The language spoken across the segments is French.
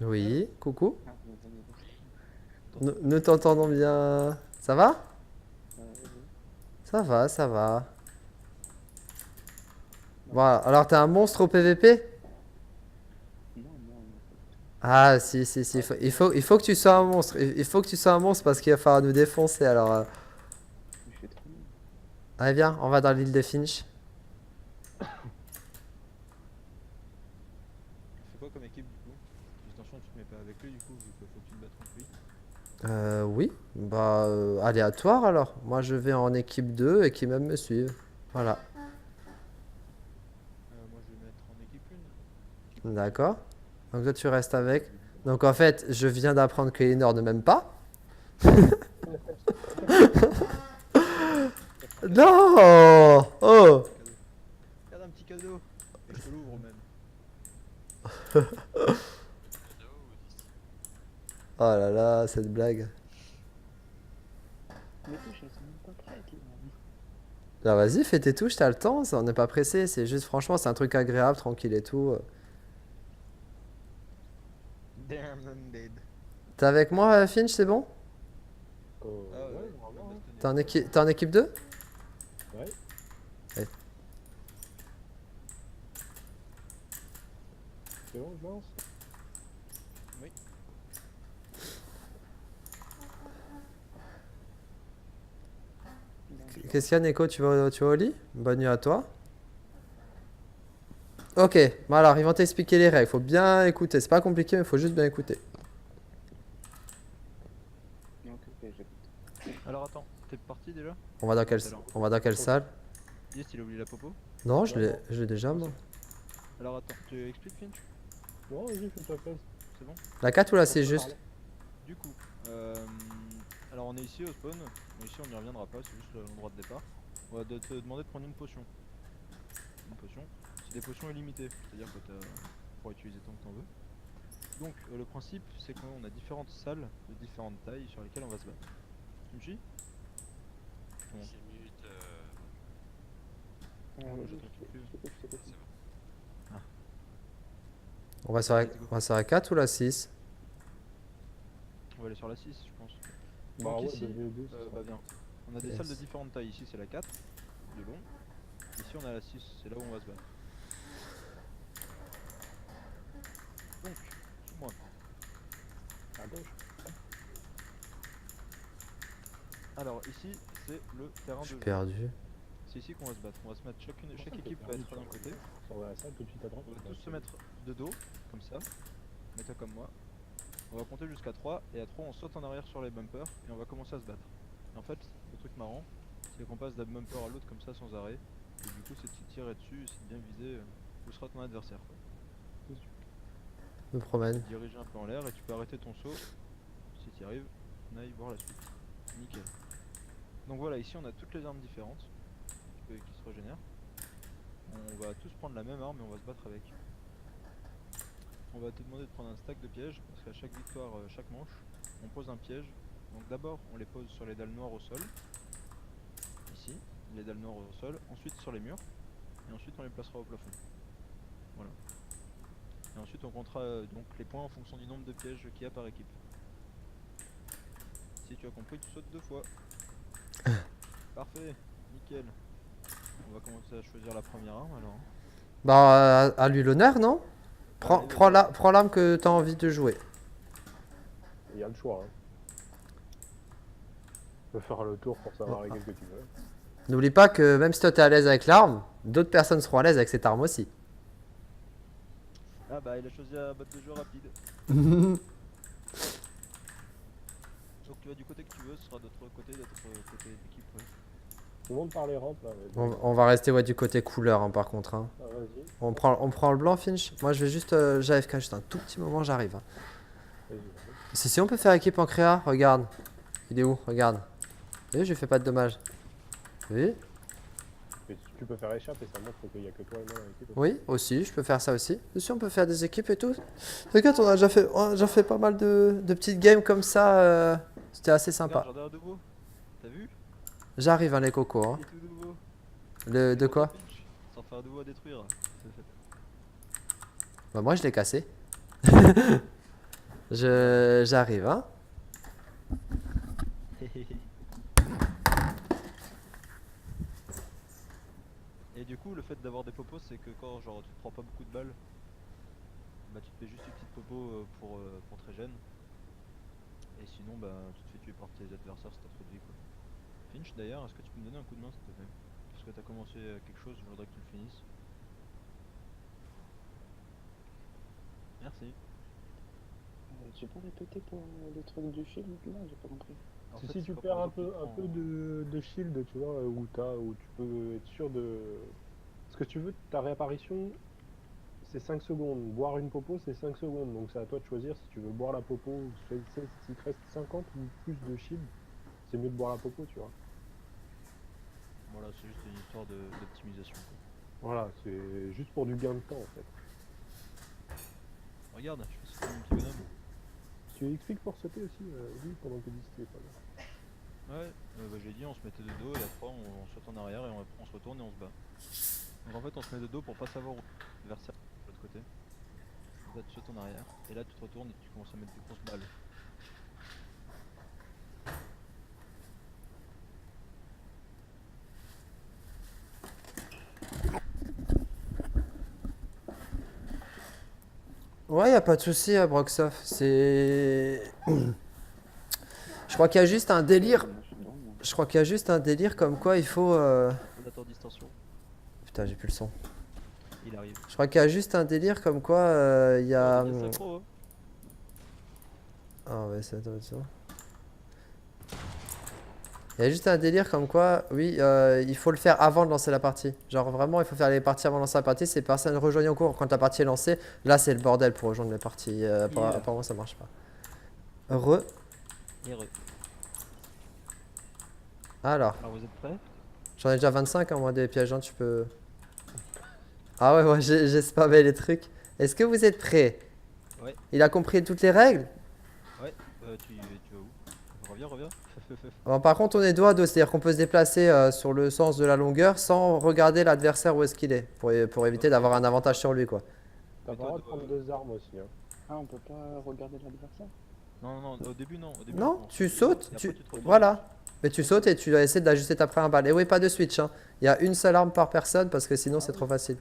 Oui, coucou. Ah, bon, bon, bon. Nous t'entendons bien. Ça va? Vas-y. Ça va, ça va. Non, Bon, alors t'es un monstre au PVP? non, non, pas du tout. Ah, si, si, si. Ah, Il faut que tu sois un monstre. Il faut que tu sois un monstre parce qu'il va falloir nous défoncer. Alors, mais je fais trop mal. allez, viens, on va dans l'île de Finch. Tu fais quoi comme équipe du coup? Attention, tu te mets pas avec lui du coup, vu qu'il faut que tu te battes contre lui. Oui. Bah, aléatoire alors. Moi, je vais en équipe 2 et qui même me suivent. Voilà. Moi je vais mettre en équipe 1. Équipe 1 aussi. D'accord. Donc, toi, tu restes avec. Donc, en fait, je viens d'apprendre que Lénore ne m'aime pas. Ça fait un cadeau. Non! Oh! Un cadeau. Regarde un petit cadeau. Et je te l'ouvre même. Oh là là, cette blague. Mais touche, elles sont même pas prêtes, là. Là, vas-y, fais tes touches, t'as le temps, on n'est pas pressé. C'est juste, franchement, c'est un truc agréable, tranquille et tout. Damn, I'm dead. T'es avec moi, Finch, c'est bon? Ah Ouais, ouais, je vraiment, vais me hein. bastonner. T'es en équipe 2? Ouais. Ouais. C'est bon, je lance. Oui. Bonjour. Qu'est-ce qu'il y a, Neko? Tu vas au lit? Bonne nuit à toi. Ok, bon alors, ils vont t'expliquer les règles. Faut bien écouter. C'est pas compliqué, mais faut juste bien écouter. Ok, ok, j'écoute. Alors attends, t'es parti déjà? On va dans Tout quelle, à l'heure. on va dans quelle salle? Yes, il a oublié la popo. Non, Ouais, je l'ai déjà, moi. Alors attends, tu expliques Finch? non, vas-y, fais ta place. C'est bon? La 4 ou la On 6 peut juste? parler. Du coup, alors on est ici au spawn. Bon, ici on n'y reviendra pas, c'est juste l'endroit de départ. On va te demander de prendre une potion. Une potion. C'est des potions illimitées, c'est-à-dire que tu pourras utiliser tant que t'en veux. Donc le principe c'est qu'on a différentes salles de différentes tailles sur lesquelles on va se battre. Tu me suis? Je te montre. Vas-y, J'attends que tu me suives. je t'écoute. On va sur la, Let's go. on va sur la 4 ou la 6? On va aller sur la 6 je pense. Bah Donc ouais, ici, devenez deux, bah bien. On a des Yes. salles de différentes tailles. Ici c'est la 4 de long. Ici on a la 6, c'est là où on va se battre. Donc, suis-moi. à gauche. Alors ici c'est le terrain Je de suis jeu. perdu. C'est ici qu'on va se battre. On va se mettre chaque Pourquoi équipe t'es va être perdu, d'un côté. On va à la salle tout de suite à droite. On va tous se mettre de dos, comme ça. Mets-toi comme moi. On va compter jusqu'à 3 et à 3 on saute en arrière sur les bumpers et on va commencer à se battre. Et en fait, le truc marrant, c'est qu'on passe d'un bumper à l'autre comme ça sans arrêt. Et du coup, c'est de tirer dessus, c'est de bien viser où sera ton adversaire. Quoi. Je me promène. Tu diriges un peu en l'air et tu peux arrêter ton saut si tu y arrives. On aille voir la suite. Nickel. Donc voilà, ici on a toutes les armes différentes qui se régénèrent. On va tous prendre la même arme et on va se battre avec. On va te demander de prendre un stack de pièges parce qu'à chaque victoire, chaque manche, on pose un piège. Donc d'abord on les pose sur les dalles noires au sol. Ici, les dalles noires au sol. Ensuite sur les murs. Et ensuite on les placera au plafond. Voilà. Et ensuite on comptera donc les points en fonction du nombre de pièges qu'il y a par équipe. Si tu as compris, tu sautes 2 fois. Parfait, nickel. On va commencer à choisir la première arme alors. Bah, à lui l'honneur, non? Allez, vas-y. Prends l'arme que t'as envie de jouer. Il y a le choix. Hein. Tu peux faire le tour pour savoir lesquels que tu veux. N'oublie pas que même si toi t'es à l'aise avec l'arme, d'autres personnes seront à l'aise avec cette arme aussi. Ah bah il a choisi la botte de jeu rapide. Donc tu vas du côté que tu veux, ce sera d'autre côté d'équipe. Ouais. Tout le monde par les rampes là. On va rester ouais, du côté couleur hein, par contre. Hein. Ah, vas-y. On prend le blanc, Finch. Moi je vais juste. J'AFK juste un tout petit moment, j'arrive. Hein. Vas-y. Si on peut faire équipe en créa, regarde. Il est où? Regarde. Vous voyez, je lui fais pas de dommages. Oui, Mais tu peux faire échappe et ça montre qu'il n'y a que toi et moi dans l'équipe. oui, aussi, je peux faire ça aussi. Si on peut faire des équipes et tout. Regarde, on a déjà fait pas mal de petites games comme ça. C'était assez sympa. Regarde, j'en ai un nouveau. T'as vu? J'arrive, hein, les cocos. Hein. Il est tout nouveau. De quoi? Sans faire un nouveau à détruire. Bah, moi je l'ai cassé. J'arrive, hein. Et du coup, le fait d'avoir des popos, c'est que quand genre tu te prends pas beaucoup de balles, bah tu te fais juste une petite popo pour très jeune. Et sinon, bah tu te fais tuer par tes adversaires si t'as trop de vie quoi. Finch d'ailleurs, est-ce que tu peux me donner un coup de main s'il te plaît? Parce que t'as commencé quelque chose, je voudrais que tu le finisses. Merci. J'ai pas répété pour le truc du shield là, j'ai pas compris. En Si, fait, si c'est tu pas perds pour un les peu, gens un qui peu de shield, tu vois, où tu peux être sûr de... Ce que tu veux, ta réapparition, c'est 5 secondes. Boire une popo, c'est 5 secondes. Donc c'est à toi de choisir si tu veux boire la popo, s'il te reste 50 ou plus de shield, c'est mieux de boire la popo, tu vois. Voilà, c'est juste une histoire d'optimisation quoi. Voilà, c'est juste pour du gain de temps en fait. Regarde, je fais sauter mon petit bonhomme. Tu expliques pour sauter aussi, oui, pendant que tu dis c'était pas mal. Ouais, bah j'ai dit on se mettait de dos et après on saute en arrière et on se retourne et on se bat. Donc en fait on se met de dos pour pas savoir où l'adversaire de l'autre côté. Là tu sautes en arrière et là tu te retournes et tu commences à mettre des grosses balles. Ouais, y a pas de souci à Broxoff. C'est. Je crois qu'il y a juste un délire. Moi, je suis dedans, moi. Je crois qu'il y a juste un délire comme quoi il faut. Prédateur distension, Putain, j'ai plus le son. il arrive. Je crois qu'il y a juste un délire comme quoi il y a. Il est synchro, hein. Ah ouais, ça doit être ça. Il y a juste un délire comme quoi, oui, il faut le faire avant de lancer la partie. Genre vraiment, il faut faire les parties avant de lancer la partie. C'est personne rejoignant en cours quand la partie est lancée. Là, c'est le bordel pour rejoindre les parties. Apparemment, ça marche pas. Heureux. Et Alors, Alors vous êtes prêts? j'en ai déjà 25, hein, moi, des pièges, hein, tu peux. Ah ouais, moi, j'ai spammé les trucs. Est-ce que vous êtes prêts? Ouais. Il a compris toutes les règles? Ouais, tu vas où? Reviens. Bon, par contre, on est dos à dos, c'est-à-dire qu'on peut se déplacer sur le sens de la longueur sans regarder l'adversaire où est-ce qu'il est, pour éviter d'avoir un avantage sur lui, quoi. T'as Mais pas le droit de toi, prendre deux armes aussi, hein. Ah, on peut pas regarder l'adversaire? Non, au début non. Au début, Non, on tu se- sautes, et après, tu... te retournes. Voilà. Mais tu sautes et tu vas essayer d'ajuster ta première balle. Et oui, pas de switch, hein. Il y a une seule arme par personne parce que sinon c'est trop facile.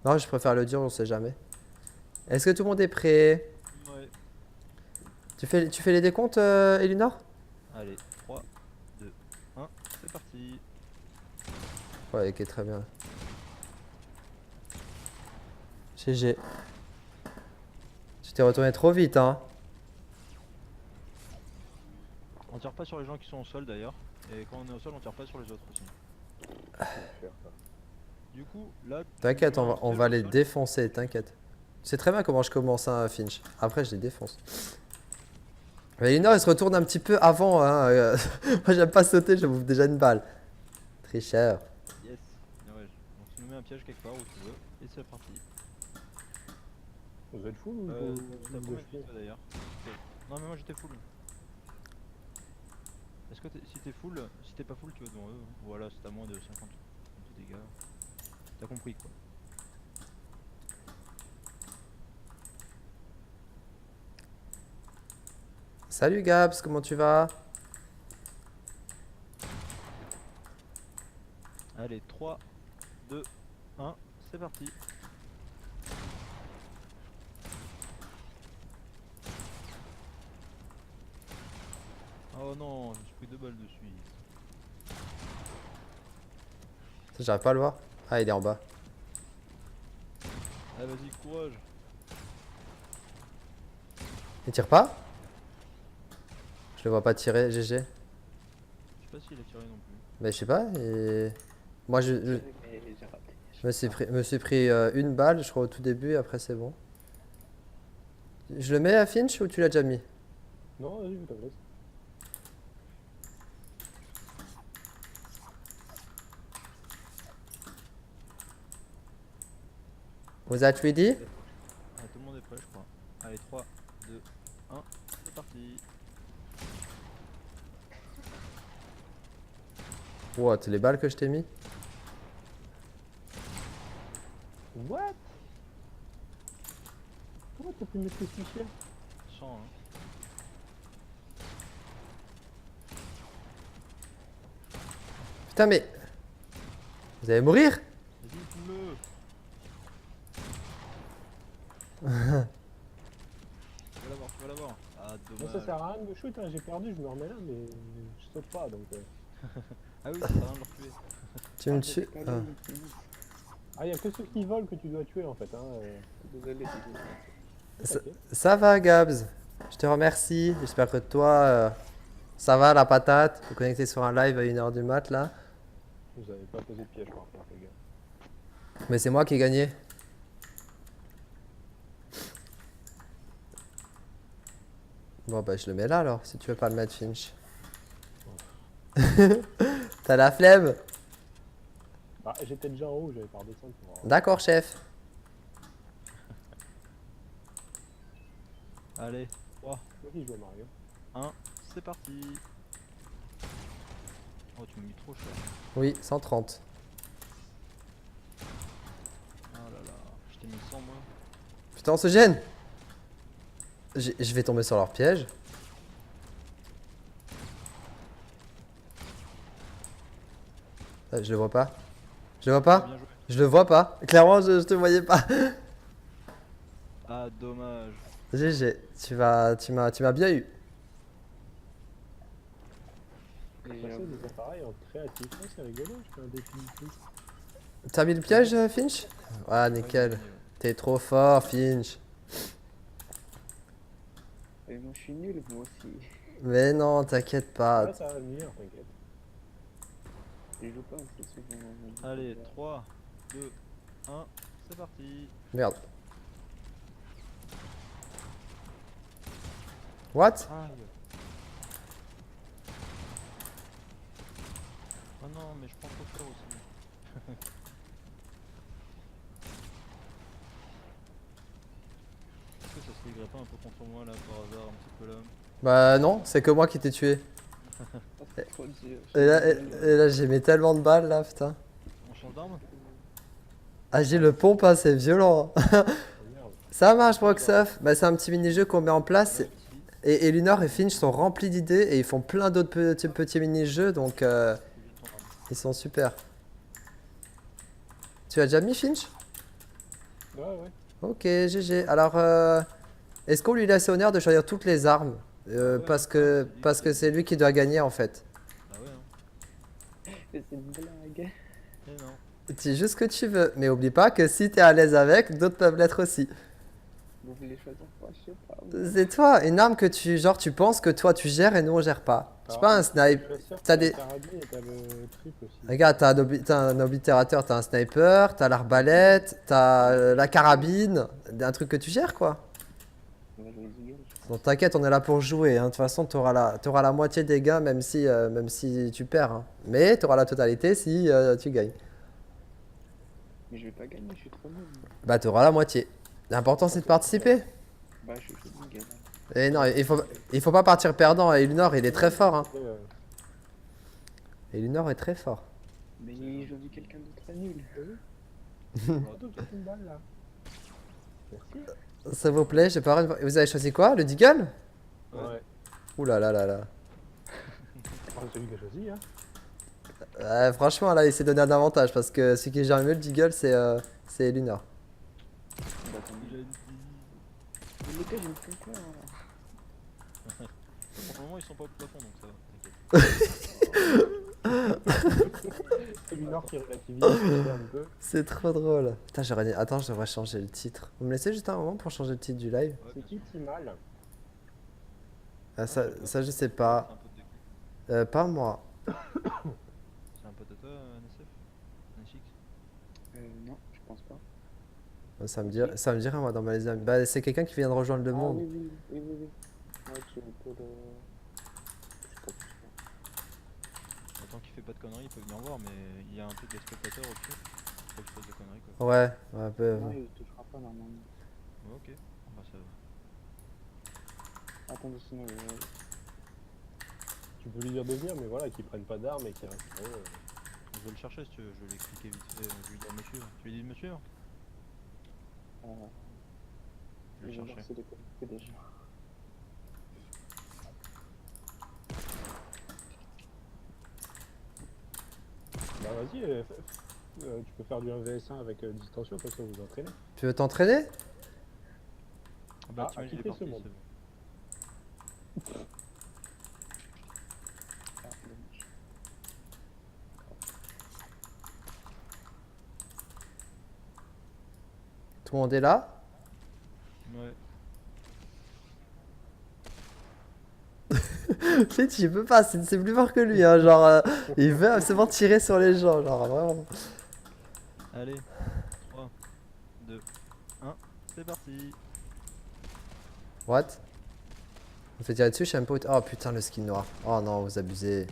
Non, je préfère le dire, on sait jamais. Est-ce que tout le monde est prêt? Ouais. Tu fais les décomptes, Elinor? Allez, 3, 2, 1, c'est parti. Ouais, ok, très bien. GG. Tu t'es retourné trop vite, hein. On tire pas sur les gens qui sont au sol d'ailleurs. Et quand on est au sol, on tire pas sur les autres aussi. C'est cher, ça. Du coup, là. T'inquiète, tu mets un on piège va au les sol. défoncer, t'inquiète. C'est très bien comment je commence, hein, Finch. Après, je les défonce. Mais Elinor, il se retourne un petit peu avant, hein. Moi, j'aime pas sauter, je bouffe déjà une balle. Tricheur. Yes. Bien ouais. Donc tu nous mets un piège quelque part où tu veux. Et c'est parti. Vous êtes fou ou T'as combien de vie toi d'ailleurs? Non mais moi j'étais full. Est-ce que si t'es full, si t'es pas full tu vas devant eux. Voilà, c'est à moins de 50 de dégâts. T'as compris quoi. Salut Gabs, comment tu vas? Allez, 3, 2, 1, c'est parti. Oh non, j'ai pris 2 balles dessus. J'arrive pas à le voir. Ah, il est en bas. Allez vas-y, courage. Il tire pas? Je le vois pas tirer, GG. Je sais pas s'il a tiré non plus. Mais je sais pas. Moi, Mais j'ai raté. me suis pris une balle, je crois, au tout début, et après, c'est bon. Je le mets à Finch ou tu l'as déjà mis? Non, vas-y, t'inquiète. Vous êtes ready? Ah, tout le monde est prêt, je crois. Allez, 3, 2, 1, c'est parti. What, les balles que je t'ai mis? What? Comment t'as pu mettre les fichiers? sent. Hein. Putain, mais. Vous allez mourir? Vas-y, fume-le. Tu vas l'avoir, tu vas l'avoir. Ah, Moi dommage. ça sert à rien de me shoot, hein. J'ai perdu, je me remets là, mais je saute pas donc. Ah oui, ça sert à rien de le retuer. Tu me tues. Pas Ah. loin, mais Ah, y a que ceux qui volent que tu dois tuer en fait. Hein. désolé, désolé. Ok. Ça va, Gabs? Je te remercie. J'espère que toi, ça va la patate. Vous connectez sur un live à 1h du mat là. Vous avez pas posé de piège par contre, les gars. Mais c'est moi qui ai gagné. Bon bah je le mets là alors, si tu veux pas le mettre Finch. T'as la flemme? Bah, j'étais déjà en haut, j'avais pas redescendre pour. D'accord chef. Allez, 3, Vas-y, je vois Mario. 1, c'est parti. Oh, tu m'as mis trop cher. Oui, 130. Oh là là, je t'ai mis 100 moi. Putain on se gêne. Je vais tomber sur leur piège. Je le vois pas. Je le vois pas. Bien joué. Je le vois pas. Clairement je te voyais pas. Ah, dommage. GG, tu m'as bien eu. Et, Passer des appareils en créatif, ouais, c'est rigolo, je fais un défi du tout. T'as mis le piège Finch? Ah nickel. T'es trop fort Finch. et moi, je suis nul, moi aussi. Mais non, t'inquiète pas. Ouais, ça va venir, t'inquiète. Je joue pas en plus souvent. Allez, 3, 2, 1, c'est parti. Merde. What? Aïe. Oh non, mais je prends trop cher aussi. Est-ce que ça se réglerait pas un peu contre moi là par hasard, un petit peu là? Bah non, c'est que moi qui t'ai tué. Oh, c'est trop dur. Et là j'ai mis tellement de balles là, putain. On change d'arme? Ah j'ai le pompe, hein, c'est violent. Oh merde. Ça marche Broxoff. Bah c'est un petit mini-jeu qu'on met en place. Merci. Et Lunor et Finch sont remplis d'idées et ils font plein d'autres petits mini-jeux, donc Faut que je ton arme. ils sont super. Tu as déjà mis Finch? Ouais, ouais. Ok, GG. Alors, est-ce qu'on lui laisse honneur de choisir toutes les armes? Ouais, Parce c'est lui qui- c'est lui qui doit gagner en fait. Ah ouais, hein. Mais c'est une blague. Eh non. Dis juste ce que tu veux, mais oublie pas que si t'es à l'aise avec, d'autres peuvent l'être aussi. Vous voulez choisir quoi? Je sais pas. C'est toi, une arme que tu penses que toi tu gères et nous on gère pas. Je sais pas, un snipe. Je suis sûr que T'as t'as des- le carabine et t'as le trip aussi. Regarde, t'as un oblitérateur, t'as un sniper, t'as l'arbalète, t'as la carabine, un truc que tu gères quoi. On va jouer aux Eagles, je Donc t'inquiète, on est là pour jouer, hein. De toute façon t'auras la moitié des gains même si tu perds, hein. Mais t'auras la totalité si tu gagnes. Mais je vais pas gagner, je suis trop nul. Bah t'auras la moitié. L'important c'est de participer. Bah, je suis nul, gars. Et non, il faut pas partir perdant. Et Lunor il est très fort, hein. Après, Et Lunor est très fort. Mais j'ai vu quelqu'un de très nul. oh, toi, tu fais une balle là. Merci. Ça vous plaît, j'ai pas. Vous avez choisi quoi? Le Deagle? Ouais. Ouais. Ouh là là là là. Oh, c'est celui qui a choisi, hein. Franchement là il s'est donné un avantage parce que celui qui gère mieux le Deagle c'est Lunor. Bah, tant Il mieux. a dit. Mais les gars, j'ai me fais peur. Là. Pour le moment, ils sont pas au plafond donc ça va, t'inquiète. C'est Lunor qui relativise un peu. C'est trop drôle. Putain, attends, je devrais changer le titre. Vous me laissez juste un moment pour changer le titre du live? Ouais, C'est qui Timal? Ah, ça je sais c'est pas. un pote de qui? Pas moi. C'est un pote à toi, NSF? Nashik? Non, je pense pas. Ça me dirait moi dans mes amis. Bah c'est quelqu'un qui vient de rejoindre le Ah monde. oui, oui, oui, oui, oui. Ouais, tu peux le. Je sais pas plus ça. Tant qu'il fait pas de conneries, il peut venir voir, mais il y a un truc des spectateurs au-dessus. Faut qu'il fasse de conneries quoi. Ouais, un peu. Non, il touchera pas normalement. Ouais, ok. Bah, ça va. Attendez, sinon. Tu peux lui dire de venir, mais voilà, qu'ils prennent pas d'armes et qu'ils restent en haut. Je vais le chercher si tu veux, je vais les cliquer vite fait, je lui dis me suivre. Tu lui dis de me suivre? Je vais Ils le vont chercher. voir c'est des connectés déjà. vas-y, tu peux faire du 1vs1 avec distension, comme ça vous entraînez. Tu veux t'entraîner? Bah, Ah, t'imagines, il est quitter parti, ce monde. c'est bon. Ah, dommage. Tout le monde est là? Ouais. Tu sais, peux pas, c'est plus fort que lui, hein, genre, il veut absolument tirer sur les gens, genre, vraiment. Allez, 3, 2, 1, c'est parti. What? On fait tirer dessus, je sais même pas où oh putain, le skin noir. Oh non, vous abusez.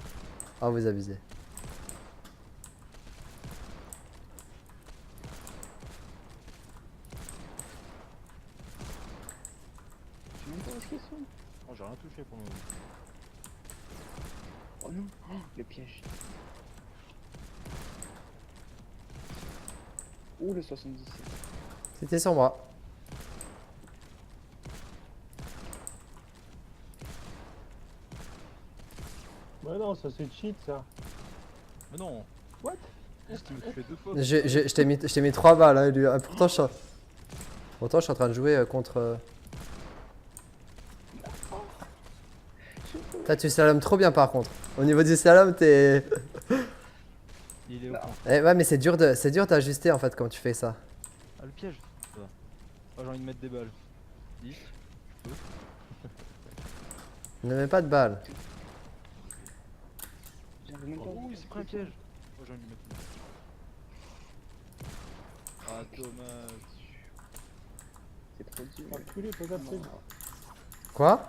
Oh, vous abusez. Je sais même pas où est-ce qu'ils sont. Oh, j'ai rien touché pour le moment. Oh non, oh, le piège. Ouh, le 77. C'était sur moi. Bah non, ça c'est cheat ça. Mais non. What? Tu me fais 2 fois. Je t'ai mis 3 balles, hein, lui. Ah, pourtant, je suis en train de jouer contre. Toi, tu slalomes trop bien par contre. Au niveau du slalom, t'es. Il est au fond. Eh, ouais, mais c'est dur d'ajuster en fait quand tu fais ça. Ah, le piège. Ça va. Oh, j'ai envie de mettre des balles. 10. Ne mets pas de balles. J'avais même pas Oh, vu il s'est pris un piège. Oh, j'ai envie de mettre une balle. Ah, dommage. C'est trop dur. Enculé, toi t'as pris. Quoi?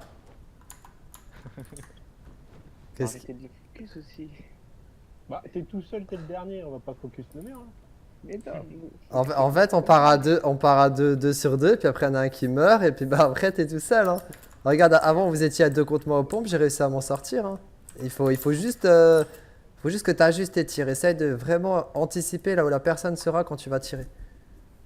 Qu'est-ce Arrêtez de le focus aussi. Bah t'es tout seul, t'es le dernier, on va pas focus le mur. Hein. Mais non, En fait, on part à 2 sur 2, puis après, il y en a un qui meurt, et puis bah après, t'es tout seul. Hein. Regarde, avant, vous étiez à 2 contre moi aux pompes, j'ai réussi à m'en sortir. Hein. Il faut juste que tu ajustes tes tirs. Essaye de vraiment anticiper là où la personne sera quand tu vas tirer.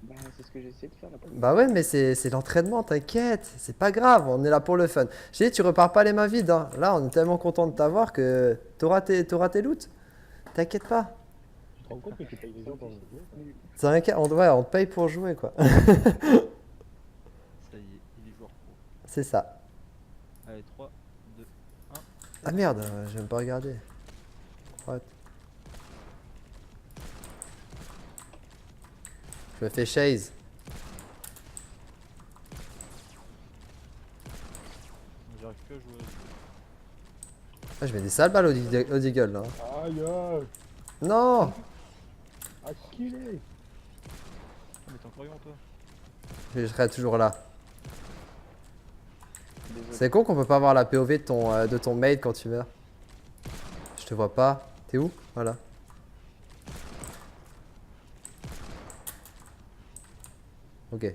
bah, c'est ce que j'essaie de faire là. Bah ouais, mais c'est l'entraînement, t'inquiète. C'est pas grave, on est là pour le fun. J'ai dit, tu repars pas les mains vides. Hein. Là, on est tellement content de t'avoir que t'auras tes loots. T'inquiète pas. Tu te rends compte que tu payes les gens pour le jeu? C'est un cas, on te paye pour jouer, quoi. Ça y est, il est joueur pro. C'est ça. Allez, 3, 2, 1. Ah merde, j'ai même pas regardé. What? Je me fais chase. J'arrive plus à jouer. Ah, je mets des sales balles au deagle là. Aïe aïe. Non! Ah qu'il est. Ah, mais t'es encore vivant, toi. Je serai toujours là. Désolé. C'est con qu'on peut pas voir la POV de ton mate quand tu meurs. Je te vois pas. T'es où? Voilà. Ok.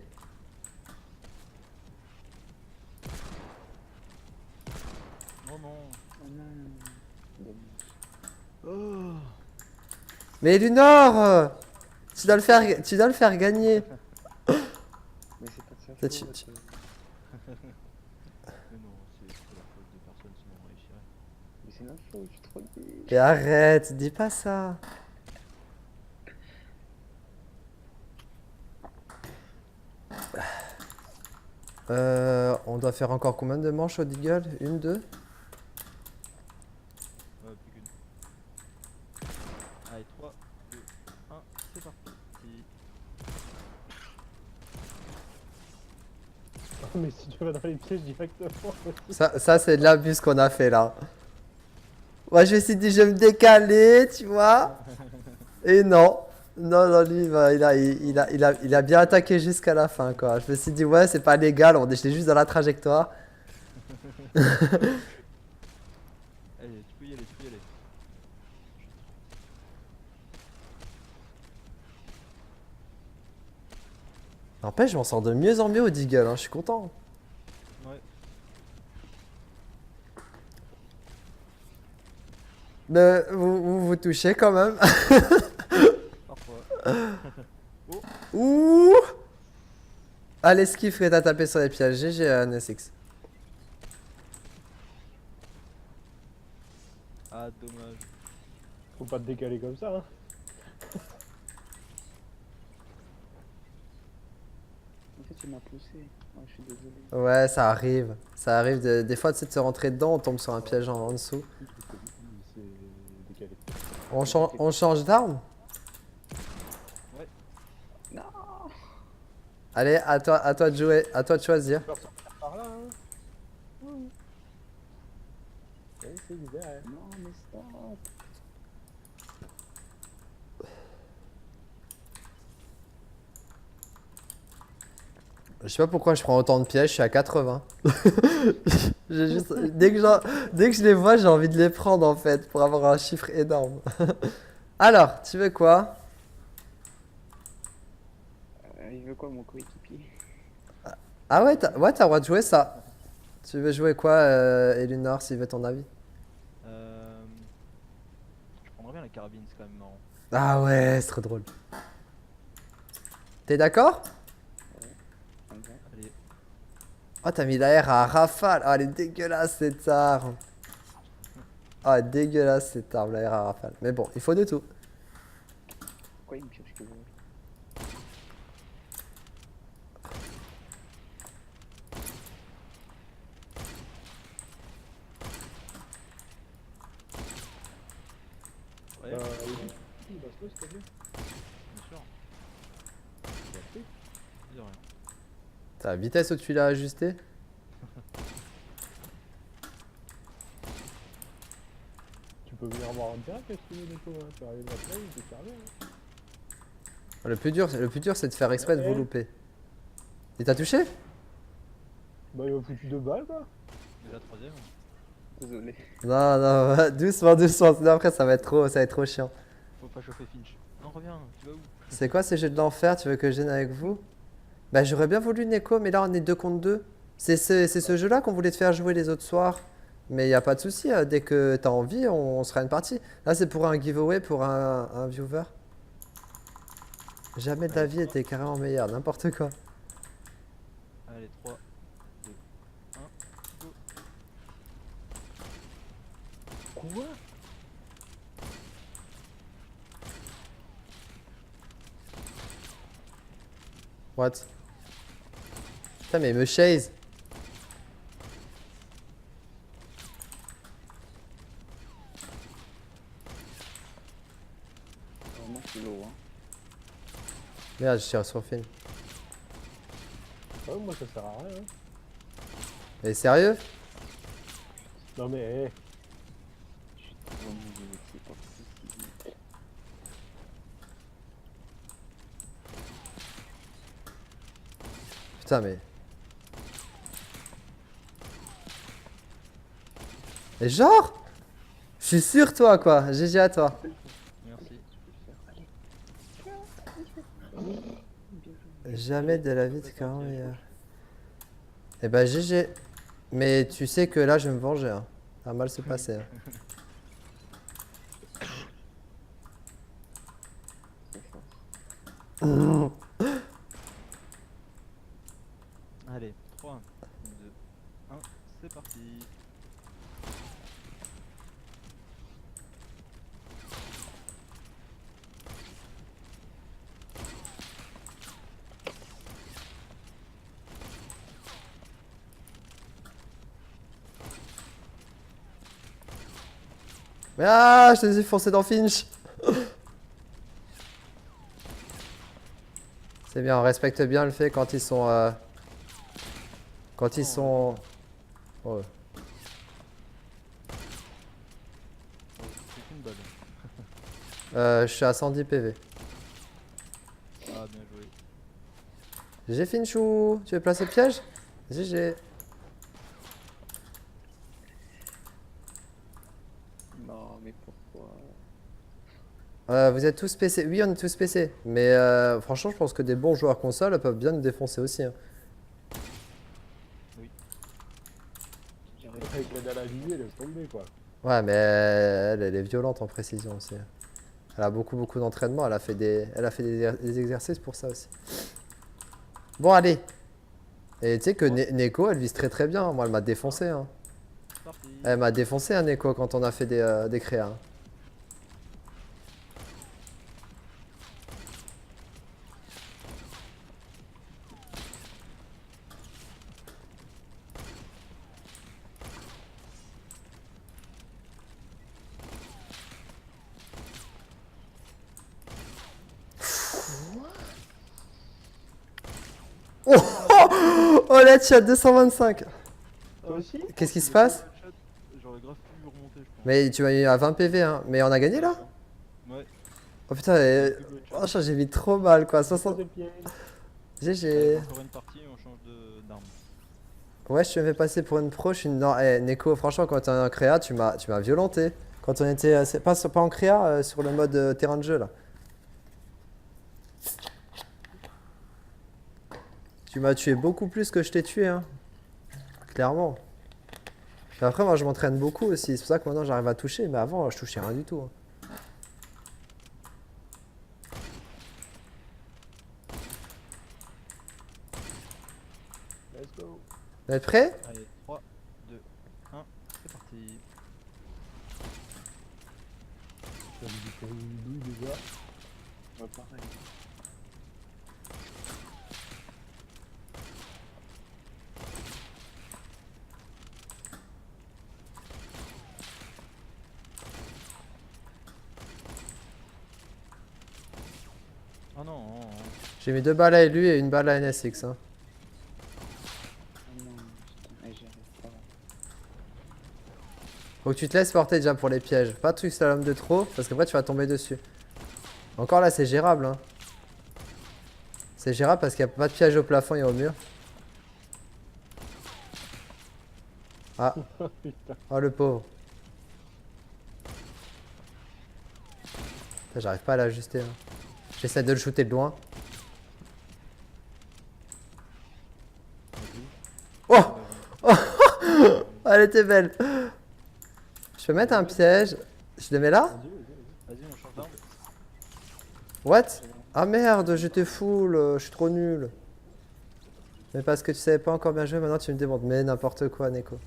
Non, non. Oh non. Dommage. Oh. Mais Lunor! Tu dois le faire gagner. Mais c'est pas de sa Là, tu- faute. tu- Mais non, c'est la faute de personne, sinon on réussirait. Mais c'est ma faute, je suis trop nul. Et arrête, dis pas ça. On doit faire encore combien de manches au deagle? Une, deux? Plus qu'une. Allez, 3, 2, 1, c'est parti. Mais si tu vas dans les pièges directement. Ça c'est de l'abus ce qu'on a fait là. Moi je me suis dit je vais me décaler, tu vois. Et non. Non, lui il a bien attaqué jusqu'à la fin quoi. Je me suis dit ouais c'est pas légal, j'étais juste dans la trajectoire. Allez, tu peux y aller, tu peux y aller. N'empêche je m'en sors de mieux en mieux au deagle, hein. Je suis content. Ouais. Mais vous touchez quand même. Parfois. Ouh. Allez skiff que t'as tapé sur les pièges. GG NSX. Ah, dommage. Faut pas te décaler comme ça. Hein. fait, il m'a poussé. Oh, je suis désolé. Ouais, ça arrive. Ça arrive des fois, tu sais, de se rentrer dedans, on tombe sur un piège en dessous. C'est décalé. On change d'arme? Non. Allez, à toi de jouer, à toi de choisir. Tu peux ressortir par là, hein. Ouais, c'est bizarre, hein. Non, mais stop. Je sais pas pourquoi je prends autant de pièges, je suis à 80. J'ai juste, dès que je les vois, j'ai envie de les prendre en fait, pour avoir un chiffre énorme. Alors, tu veux quoi? Il veut quoi, mon coéquipier? Ah ouais, t'as le droit de jouer ça. Tu veux jouer quoi, Elinor, s'il veut ton avis? Je prendrais bien la carabine, c'est quand même marrant. Ah ouais, c'est trop drôle. T'es d'accord? Allez, Oh, t'as mis la R à rafale. Oh, elle est dégueulasse cette arme. Oh, elle est dégueulasse cette arme, la R à rafale. Mais bon, il faut de tout. Pourquoi il me pioche que vous? ouais, Il va se s'il te plaît. bien sûr. De rien. T'as la vitesse où tu l'as ajusté? Tu peux venir voir en direct si tu veux, Nico, hein. Tu arrives à play, tu peux servir, hein. Le plus dur, c'est de faire exprès de vous louper. Et t'as touché? Bah, il m'a foutu 2 balles, quoi. Déjà troisième. Désolé. Non, non, doucement, doucement, sinon après ça va être trop chiant. Faut pas chauffer Finch. Non, reviens, tu vas où? C'est quoi ces jeux de l'enfer? Tu veux que je vienne avec vous? Bah j'aurais bien voulu Neko, mais là on est 2 contre 2. C'est ce jeu-là qu'on voulait te faire jouer les autres soirs. Mais y a pas de souci, dès que t'as envie, on se fera une partie. Là c'est pour un giveaway, pour un viewer. Jamais de la vie était carrément meilleur, n'importe quoi. Allez, 3, 2, 1, go. Quoi? What? Putain mais il me chase. Vraiment, c'est lourd, hein. Merde, je tire sur film. Ouais, moi ça sert à rien, hein. Mais sérieux? Non mais, eh. Je suis vraiment désolé, c'est pas possible. Putain mais... Et genre? Je suis sûr toi quoi, GG à toi. Merci. Jamais de la vie de carrément meilleur. Eh bah GG. Mais tu sais que là je vais me venger, hein. Ça va mal se passer, hein. C'est fort. Allez, 3, 2, 1, c'est parti. Mais ah, je les ai foncé dans Finch. C'est bien, on respecte bien le fait quand ils sont... Quand ils sont... Oh. Oh, c'est qu'une balle. Je suis à 110 PV. Ah, bien joué. GG Finchou, tu veux placer le piège? GG. Non, mais pourquoi? Vous êtes tous PC? Oui, on est tous PC. Mais franchement, je pense que des bons joueurs console peuvent bien nous défoncer aussi, hein. J'arrive Avec l'aide à la visée, laisse tomber, quoi. Ouais, mais elle est violente en précision aussi. Elle a beaucoup d'entraînement, elle a fait des exercices pour ça aussi. Bon, allez. Et tu sais que Neko, elle vise très bien. Moi, elle m'a défoncé, hein. C'est parti. Elle m'a défoncé, hein, Neko, quand on a fait des créas, hein. Oh là, tu as 225. Toi aussi? Qu'est-ce qui se passe? J'aurais grave pu remonter, je pense. Mais tu m'as eu à 20 PV, hein. Mais on a gagné là? Ouais. Oh putain, oh, j'ai mis trop mal quoi. 60. Des pièges. GG. Encore une partie et on change d'arme. Ouais, je te fais passer pour une pro. Je suis une... Non, Neko, franchement, quand t'es en créa, tu m'as violenté. Quand on était. C'est pas en créa, sur le mode terrain de jeu là. Tu m'as tué beaucoup plus que je t'ai tué, hein. Clairement. Et après, moi, je m'entraîne beaucoup aussi. C'est pour ça que maintenant, j'arrive à toucher. Mais avant, je touchais rien du tout, hein. Let's go. Vous êtes prêts? Allez, 3, 2, 1, c'est parti. J'ai envie de faire une douille déjà. Ouais, pareil. Oh non, oh, oh. J'ai mis 2 balles à lui et une balle à NSX, hein. Oh non, putain, j'y arrive pas. Faut que tu te laisses porter déjà pour les pièges. Pas truc slalom de trop, parce qu'après tu vas tomber dessus. Encore là, c'est gérable, hein. C'est gérable parce qu'il n'y a pas de piège au plafond et au mur. Ah, Putain. oh le pauvre. Putain, j'arrive pas à l'ajuster, hein. J'essaie de le shooter de loin. Oh, elle était belle. Je peux mettre un piège. Je le mets là? Vas-y, vas-y, vas-y. Vas-y, on change d'arme. What? Ah merde, j'étais full, je suis trop nul. Mais parce que tu savais pas encore bien jouer, maintenant tu me demandes. Mais n'importe quoi, Neko.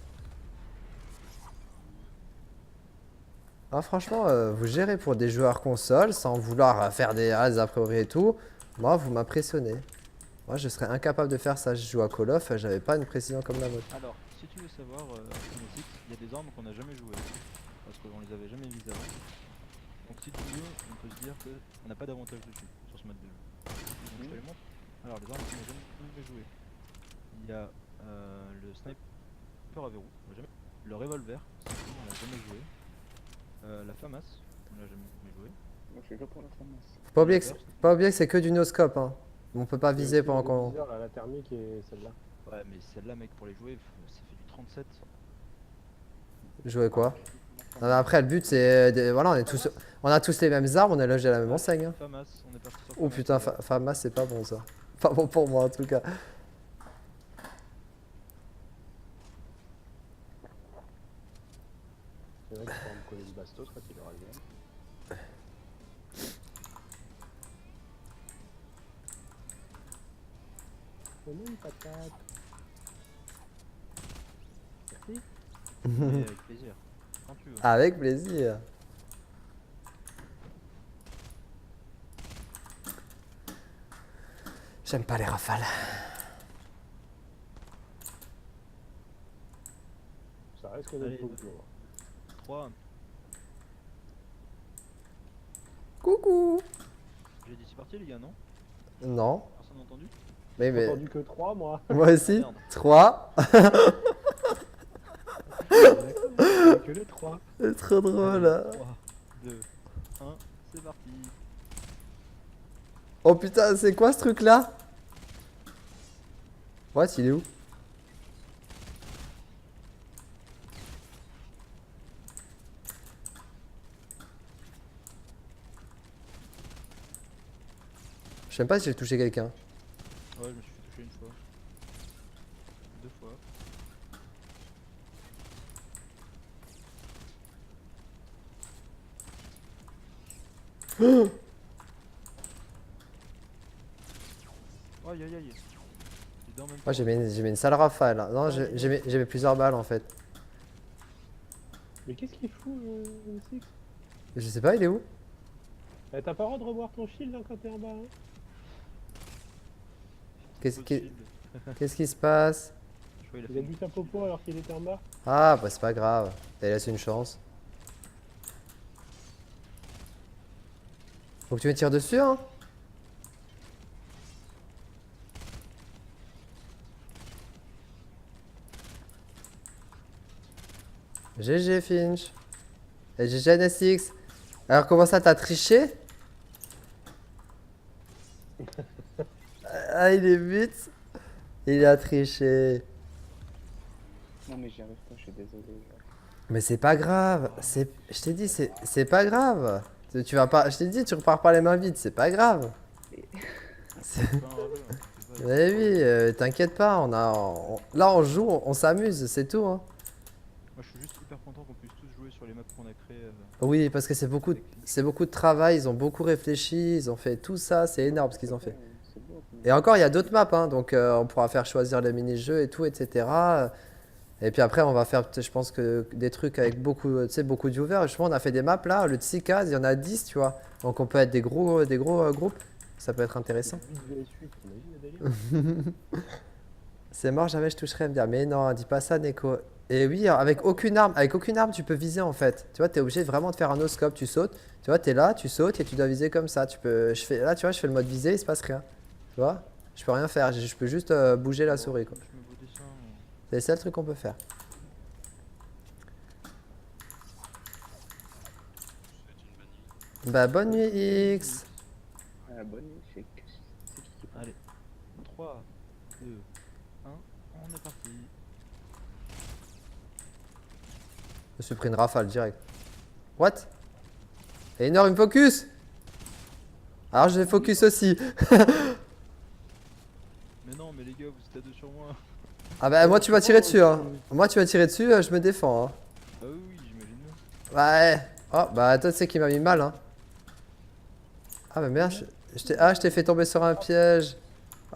Ah franchement, vous gérez pour des joueurs console sans vouloir faire des a priori et tout. Moi, vous m'impressionnez. Moi, je serais incapable de faire ça. Je joue à Call of, j'avais pas une précision comme la vôtre. Alors, si tu veux savoir, NSX, il y a des armes qu'on n'a jamais jouées. Parce qu'on les avait jamais mises avant. Donc si tu veux, on peut se dire qu'on n'a pas d'avantage dessus, sur ce mode de jeu. Donc je te les montre. Alors, les armes qu'on n'a jamais jouées. Il y a le sniper à verrou, on l'a jamais. Le revolver, on l'a jamais joué. La FAMAS, on l'a jamais joué. Moi, je suis là pour la fameuse. Pas oublier que c'est que du no-scope, hein. On peut pas viser pendant qu'on... Viseur, là, la thermique et celle-là. Ouais, mais celle-là, mec, pour les jouer, ça fait du 37. Jouer quoi? Non, mais après, le but c'est... Voilà, on a tous les mêmes armes, on est logé à la même enseigne, hein. FAMAS, on est parti sur Oh FAMAS. putain, FAMAS c'est pas bon ça. Pas bon pour moi en tout cas. C'est vrai que tu pourras me coller le bastos quand il aura le game. Donne-moi une patate. Merci. Mais avec plaisir. Quand tu veux. Avec plaisir. J'aime pas les rafales. Ça risque Allez, d'être beau le jour. 3. Coucou. J'ai dit c'est parti les gars, non? Non. Personne n'a entendu? Mais, J'ai entendu que 3 moi. moi aussi. Merde. 3. Que le 3. C'est trop drôle. Là. 3, 2, 1, c'est parti. Oh putain, c'est quoi ce truc là? What, il est où? Je sais même pas si j'ai touché quelqu'un. Ouais, je me suis fait toucher une fois. 2 fois. Aïe aïe aïe. Les deux en même Moi temps. j'ai mis une sale rafale. Non, j'ai mis plusieurs balles en fait. Mais qu'est-ce qu'il fout Six? Je sais pas, il est où? T'as pas le droit de revoir ton shield hein, quand t'es en bas. Hein. Qu'est-ce Faux qui... shield. Qu'est-ce qui se passe? Je crois qu'il Il a fait bu sa popo alors qu'il était en bas. Ah bah c'est pas grave. T'as laissé une chance. Faut que tu me tires dessus hein. GG Finch. Et GG NSX. Alors comment ça t'as triché? Ah il est vite. Il a triché. Non, mais j'y arrive pas, je suis désolé. Mais c'est pas grave. Je t'ai dit c'est pas grave. Tu vas pas. Je t'ai dit tu repars pas les mains vides. C'est pas grave. C'est pas un jeu, hein. C'est pas- Mais oui, t'inquiète pas. Là on joue, on s'amuse, c'est tout. Hein. Moi je suis juste hyper content qu'on puisse tous jouer sur les maps qu'on a créées. Oui, parce que c'est beaucoup de travail. Ils ont beaucoup réfléchi. Ils ont fait tout ça. C'est énorme ce qu'ils ont fait. C'est beau. Et encore, il y a d'autres maps, hein, donc on pourra faire choisir les mini-jeux et tout, etc. Et puis après, on va faire, je pense que des trucs avec beaucoup, tu sais, beaucoup de viewers. Justement, on a fait des maps là, le Tsikas, il y en a 10, tu vois. Donc on peut être des gros groupes. Ça peut être intéressant. 8 vs 8, t'imagines le délire? C'est mort, jamais je toucherai, me dire. Mais non, dis pas ça, Neko. Et oui, avec aucune arme, tu peux viser en fait. Tu vois, t'es obligé vraiment de faire un no-scope, tu sautes. Tu vois, t'es là, tu sautes et tu dois viser comme ça. Là, tu vois, je fais le mode visée, il se passe rien. Tu vois, je peux rien faire, je peux juste bouger la souris, quoi. Je me beau dessin. C'est le seul truc qu'on peut faire. Bah bonne nuit X. Ah, bonne nuit, c'est qui qui parle? Allez, 3, 2, 1, on est parti. Je me suis pris une rafale direct. What? Et Enor il me focus. Alors je vais focus aussi. Mais non, mais les gars, vous êtes à deux sur moi. Ah bah moi tu vas tirer dessus hein. Moi tu vas tirer dessus, je me défends hein. Bah oui, j'imagine bien. Ouais. Oh bah toi tu sais qui m'a mis mal hein. Ah bah merde, je t'ai fait tomber sur un piège.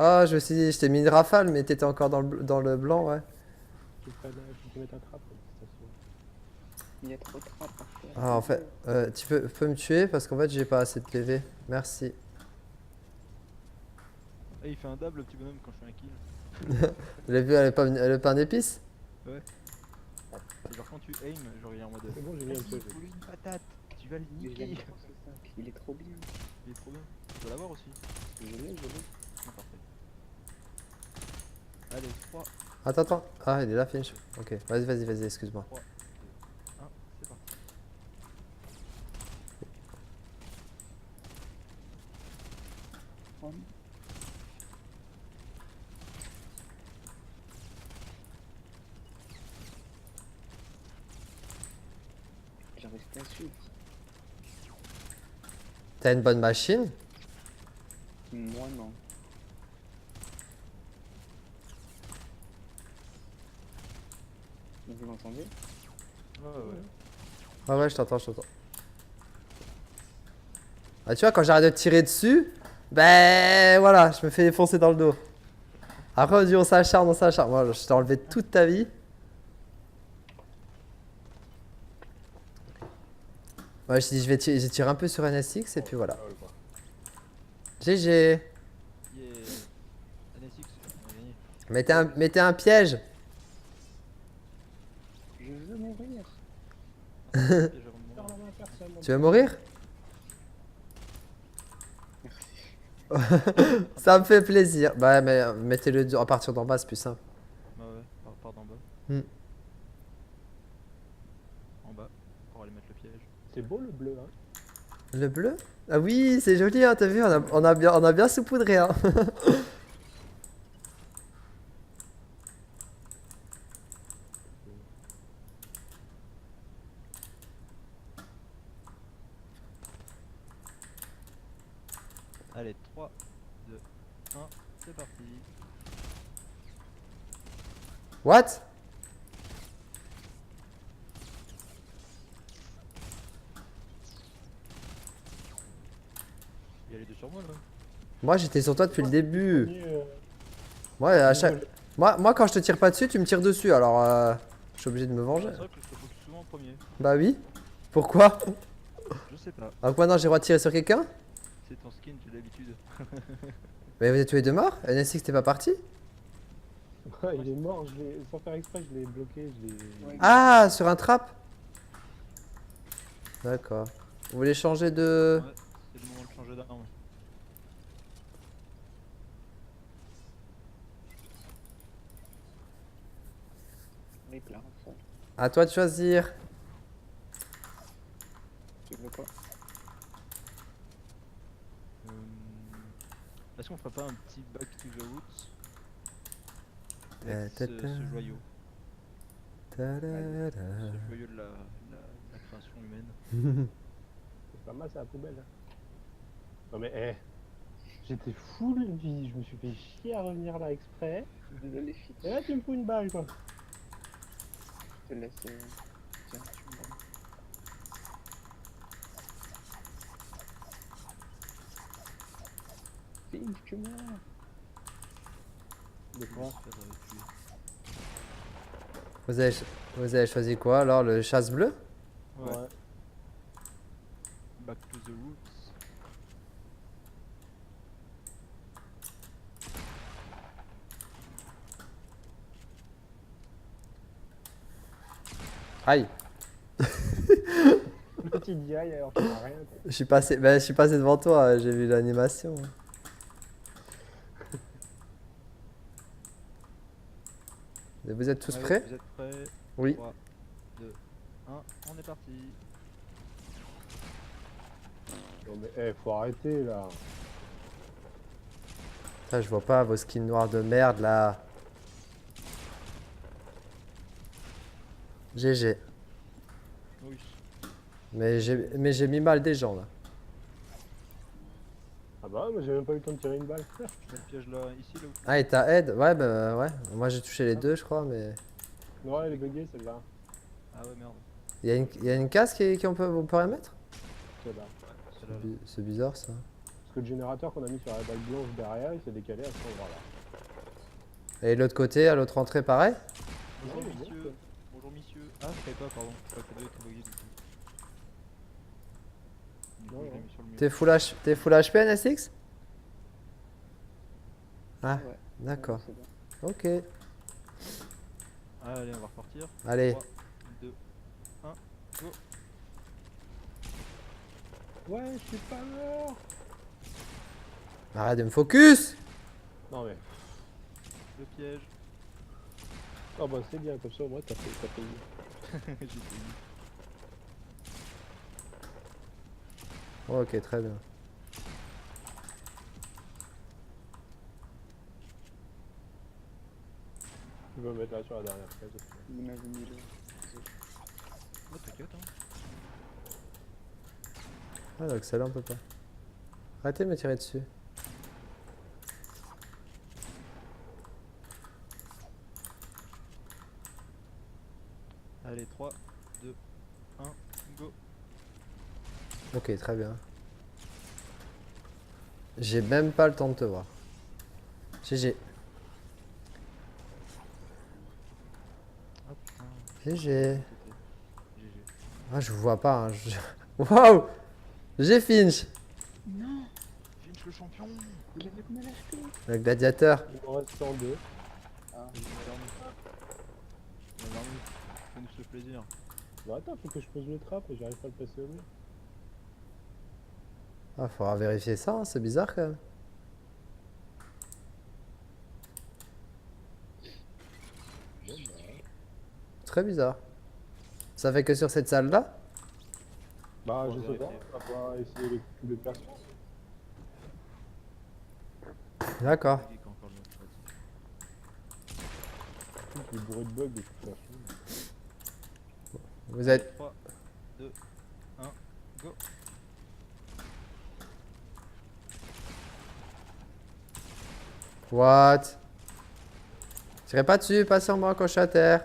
Oh je me suis dit, je t'ai mis une rafale mais t'étais encore dans le blanc ouais. Tu peux mettre un trap, de toute façon. Il y a trop de trappes par terre. Ah en fait, tu peux me tuer parce qu'en fait j'ai pas assez de PV. Merci. Ah, il fait un dab le petit bonhomme quand je fais un kill. Vous l'avez vu, elle est pas un épice? Ouais. Et genre quand tu aim, genre il est en mode. C'est bon, j'ai mis un Vas-y, piège. faut lui une patate, tu vas le Mais je l'aime niquer. trop, ce sac. Il est trop bien. Il est trop bien. Tu dois l'avoir aussi. Je l'ai. Ah, parfait. Allez, 3, Attends. Ah il est là Finch. Ok, vas-y, excuse-moi. 3, 2, 1, c'est parti. Oh, j'arrive pas à suivre. T'as une bonne machine? Moi, non. Vous m'entendez? Ouais. Ouais, je t'entends. Ah, tu vois, quand j'arrête de tirer dessus, ben voilà, je me fais défoncer dans le dos. Après, on dit on s'acharne. Moi, je t'ai enlevé toute ta vie. Ouais, je dis, j'ai tiré un peu sur NSX et puis voilà. GG. Yeah. NSX, on a gagné. Mettez un piège. Je veux mourir. Piège avant de mourir. Tu veux mourir? Merci. Ça me fait plaisir. Bah, mais mettez-le à partir d'en bas, c'est plus simple. Bah ouais, part d'en bas. Hmm. En bas, pour aller mettre le piège. C'est beau le bleu, hein. Le bleu? Ah oui, c'est joli, hein, t'as vu, on a bien saupoudré, hein. Allez, 3, 2, 1, c'est parti. What? Il y a les deux sur moi là. Moi, j'étais sur toi depuis le début. Premier, Ouais, à chaque... Moi, quand je te tire pas dessus, tu me tires dessus, alors je suis obligé de me venger. C'est vrai que je te focus souvent en premier. Bah oui. Pourquoi? Je sais pas, Alors que maintenant, j'ai le droit de tirer sur quelqu'un? c'est ton skin, j'ai l'habitude. Mais vous êtes tous les deux morts? NSX, t'es pas parti? Ouais, il est mort, sans faire exprès, je l'ai bloqué, je l'ai... Ouais. Ah, sur un trap? D'accord. Vous voulez changer de... Ouais, c'est le moment de changer d'arme. Oui, plein, ça. À toi de choisir. Tu veux quoi? Est-ce qu'on ferait pas un petit back to the roots Ta, avec ta, ce ta. joyau? Ta-da-da. Ce joyau de la création humaine. C'est pas mal, c'est la poubelle. Hein. Non mais, j'étais full vie, je me suis fait chier à revenir là exprès. Désolé, fille. Et là, tu me fous une balle, quoi. Je te laisse. Tiens, tu me donnes. Fille, tu meurs. De quoi? Tuer. Vous avez choisi quoi alors? Le chasse bleu? Ouais. Ouais. Back to the roots. Aïe. Petite diaille alors qu'il n'y a rien. Quoi. Je suis passé devant toi, j'ai vu l'animation. Et vous êtes tous Allez, prêts? Vous êtes prêts? Oui. 3, 2, 1, on est parti. Non mais, faut arrêter là. Ah, je vois pas vos skins noirs de merde là. GG. Oui. Mais j'ai mis mal des gens là. Ah bah, moi j'ai même pas eu le temps de tirer une balle. Tu mets le piège là, ici, là où tu Ah, et t'as aide? Ouais, bah ouais. Moi j'ai touché les deux, je crois, mais. Non, elle est buggée celle-là. Ah ouais, merde. Il y a une case on peut rien mettre? Celle-là. Celle-là, là. C'est bizarre ça. Parce que le générateur qu'on a mis sur la balle blanche derrière, il s'est décalé à cet endroit-là. Et l'autre côté, à l'autre entrée, pareil? Bonjour, Ouais, messieurs. bon, Bonjour, messieurs. Ah, je savais pas, pardon. Je crois que les deux étaient buggés du coup. Du coup, Non, je l'ai non. mis sur le mur. T'es full HP NSX? Ah, Ouais. d'accord. C'est bon. Ok. Allez, on va repartir. Allez. 3, 2, 1, go. Ouais, je suis pas mort. Arrête de me focus! Non mais, Le piège. oh bah c'est bien, comme ça au moins t'as fait. J'ai fait Ok, très bien. Je vais me mettre là sur la dernière case. Vous m'avez mis le. Oh, t'inquiète, hein. Ah, donc celle-là on peut pas. Arrêtez de me tirer dessus. Allez, 3, 2, 1, go. Ok, très bien. J'ai même pas le temps de te voir. GG. Ah putain. GG. GG. Ah, je vous vois pas. Hein. Waouh! J'ai Finch. Non. Finch le champion. Il avait combien d'HP? Le gladiateur. Il m'en reste 102. Ah. Fais-nous ce plaisir. Bah attends, faut que je pose le trap et j'arrive pas à le passer au mur. Ah, faudra vérifier ça, hein, c'est bizarre quand même. Très bizarre. Ça fait que sur cette salle-là? Bah On je va sais pas, vérifier. on va pas essayer tous les placements. D'accord. Geek encore le mot, vas-y. Je suis bourré de bugs de toute façon. Vous êtes... 3, 2, 1, go. What? Tirez pas dessus, pas sur moi quand je suis à terre.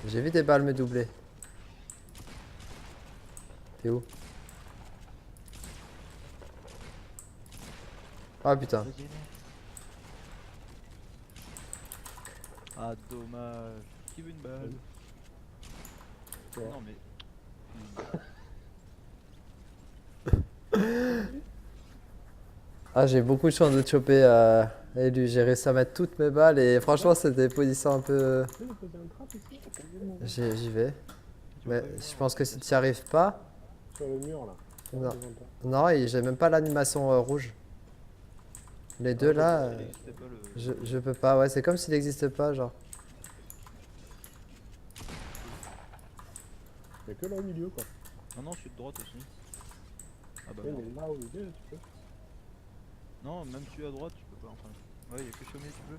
J'ai vu des balles me doubler. T'es où? Ah putain. Vas-y, mec. Ah, dommage. Qui veut une balle? Toi. Non, mais. Ah, j'ai beaucoup de chance de te choper élu. J'ai réussi à mettre toutes mes balles et franchement, c'était des positions un peu. Tu peux poser un trap ici? J'y vais. Tu Mais vas pas y je voir, pense que hein. si tu n'y arrives pas. Sur le mur là. Non. Devant toi. Non, et j'ai même pas l'animation rouge. Les deux là, Il existait pas le. je peux pas. Ouais, c'est comme s'il n'existe pas, genre. que là au milieu quoi. Non, je suis de droite aussi. Ah bah Ouais, merde. mais là au milieu, tu peux. Non, même celui à droite, tu peux pas. Enfin, ouais, il y a que Chaumet qui peut.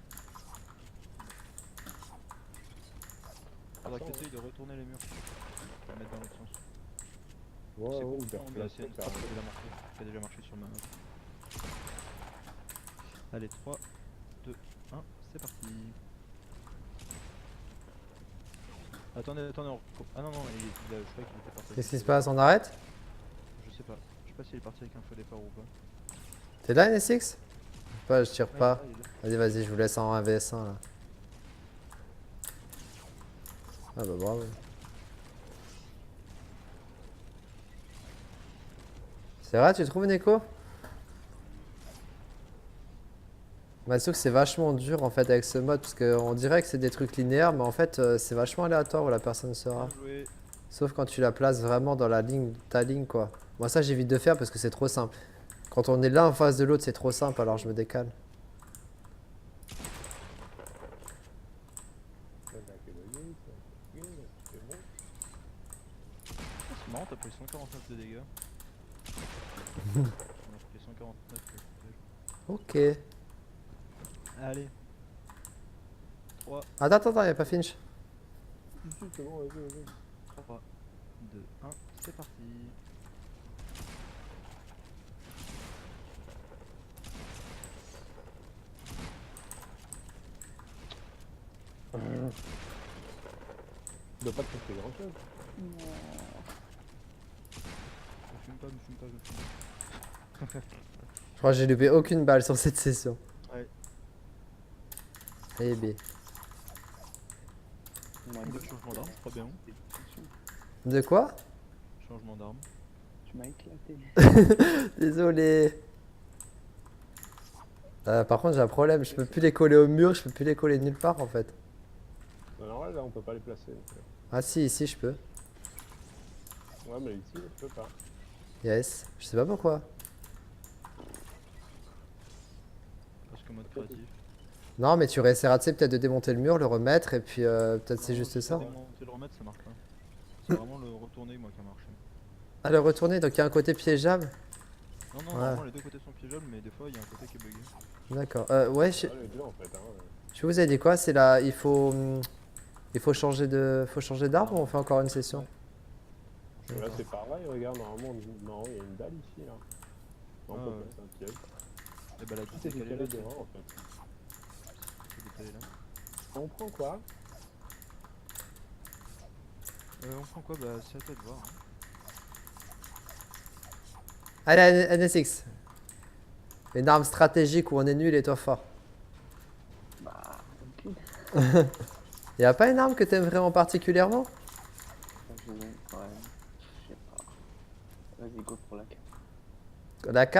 Faudra que Attends, t'essayes de retourner les murs. Pour le mettre dans l'autre sens. Ouais, C'est ouais, bon, hyper bah, place, c'est une hyper strat qui a déjà marché sur ma map. Allez, 3, 2, 1, c'est parti. Attendez, ah non, je croyais qu'il était parti. Qu'est-ce qui se passe? On arrête? Je sais pas. Je sais pas s'il est parti avec un feu départ ou pas. T'es là, NSX? Pas, je tire Ouais, pas. il est là. Vas-y, je vous laisse en 1vs1 là. Ah bah bravo. C'est vrai, tu trouves Neko? Bah, sauf que c'est vachement dur en fait avec ce mode parce qu'on dirait que c'est des trucs linéaires, mais en fait c'est vachement aléatoire où la personne sera. Bien joué. Sauf quand tu la places vraiment dans la ligne, ta ligne quoi. Moi ça j'évite de faire parce que c'est trop simple. Quand on est l'un en face de l'autre c'est trop simple alors je me décale. Ouais, bah, que bugué, ça. Bugué, c'est bon. C'est marrant, t'as pris 149 de dégâts. On a pris 149 Ok. Allez. 3, Attends, y'a pas Finch. Si, si, c'est bon, vas-y. 3, 2, 1, c'est parti. Tu dois pas te faire grand chose. Je fume pas. Je crois que j'ai loupé aucune balle sur cette session. Ouais. Eh B. Moi, Le changement d'arme, très bien. De quoi? Changement d'arme. tu m'as éclaté. Désolé. Par contre j'ai un problème, je peux plus les coller au mur, je peux plus les coller nulle part en fait. Alors là, on peut pas les placer. Ah si, ici je peux. Ouais, mais ici, tu peux pas. Yes. Je sais pas pourquoi. Parce que mode créatif. Non mais tu réessayeras tu sais, peut-être de démonter le mur, le remettre et puis peut-être c'est Non, juste si ça. t'as démonté le remettre, ça marche pas. C'est vraiment le retourner moi qui a marché. Ah le retourner, donc il y a un côté piégeable. Non, Ouais. normalement les deux côtés sont piégeables, mais des fois il y a un côté qui est bugué. D'accord. Ouais, Ah, les deux en fait. Hein. je vous ai dit quoi? C'est là, il faut changer d'arme ou on fait encore une session? Là, c'est pareil, regarde, normalement, non, il y a une dalle ici, là. Non, Ah, on peut ouais. passer un piège. Et bah la Tout petite est décalée décalé là, devant, en fait. c'est décalé là. Et on prend quoi? On prend quoi? Bah c'est à toi de voir. Hein. Allez, NSX. Une arme stratégique où on est nul et toi fort. Bah, ok. Y a pas une arme que t'aimes vraiment particulièrement? Ouais, je sais pas. Vas-y, go pour la carte. La K?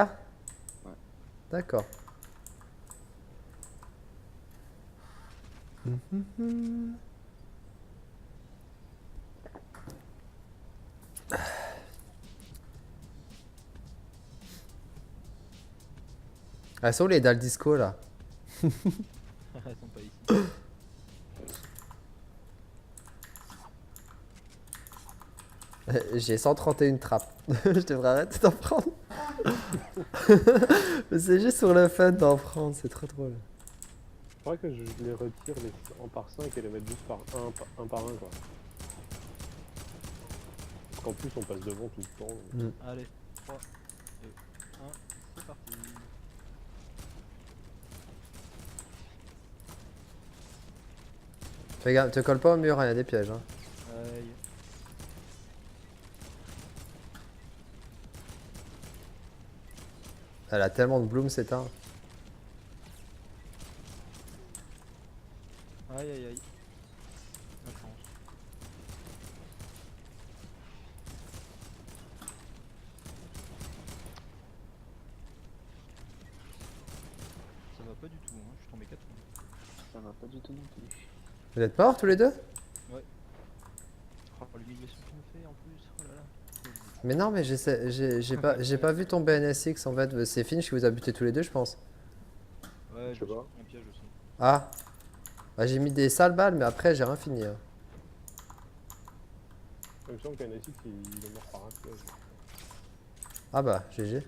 Ouais. D'accord. Elles sont où les dalles disco là? Elles sont pas ici. J'ai 131 trappes. Je devrais arrêter d'en prendre. Mais c'est juste sur le fun d'en prendre, c'est trop drôle. Je crois que je les retire en par 5 et les mettre juste par un par un, quoi. Parce qu'en plus, on passe devant tout le temps. Allez, 3, 2, 1, c'est parti. Fais gaffe, te colle pas au mur, il y a des pièges. Hein. Aïe. Elle a tellement de bloom cette arme. Aïe. La chance. Ça va pas du tout, hein. Je suis tombé 4 fois. Ça va pas du tout non plus. Vous êtes morts tous les deux? Oh, l'humiliation qu'il me fait en plus, oh là là. Mais non, mais j'ai pas vu tomber NSX en fait. C'est Finch qui vous a buté tous les deux, je pense. Ouais, Je sais pas. un piège aussi. Ah. Bah, j'ai mis des sales balles, mais après j'ai rien fini. Hein. Il me semble qu'Anasis il est mort par un piège. Ah bah, GG.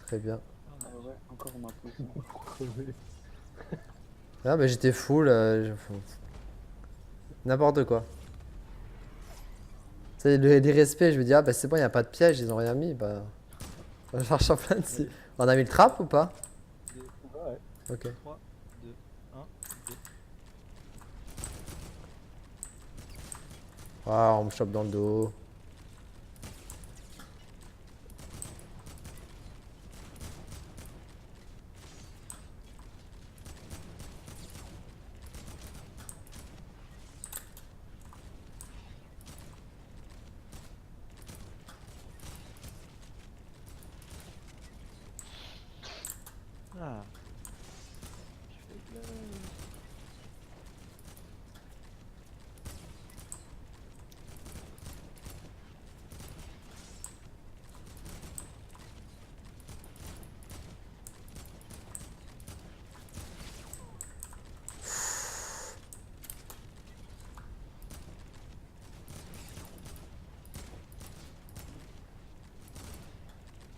Très bien. Ah ouais, encore on m'a poussé. Crevé. Ah bah j'étais full, n'importe quoi. C'est l'irrespect, je me dis ah bah c'est bon, y a pas de piège, ils ont rien mis, bah... On cherche en plein dessus. Allez. On a mis le trap ou pas? 2, Ouais. Ok. 3, 2, 1, go. Ah, on me chope dans le dos. Ah. Je fais de la-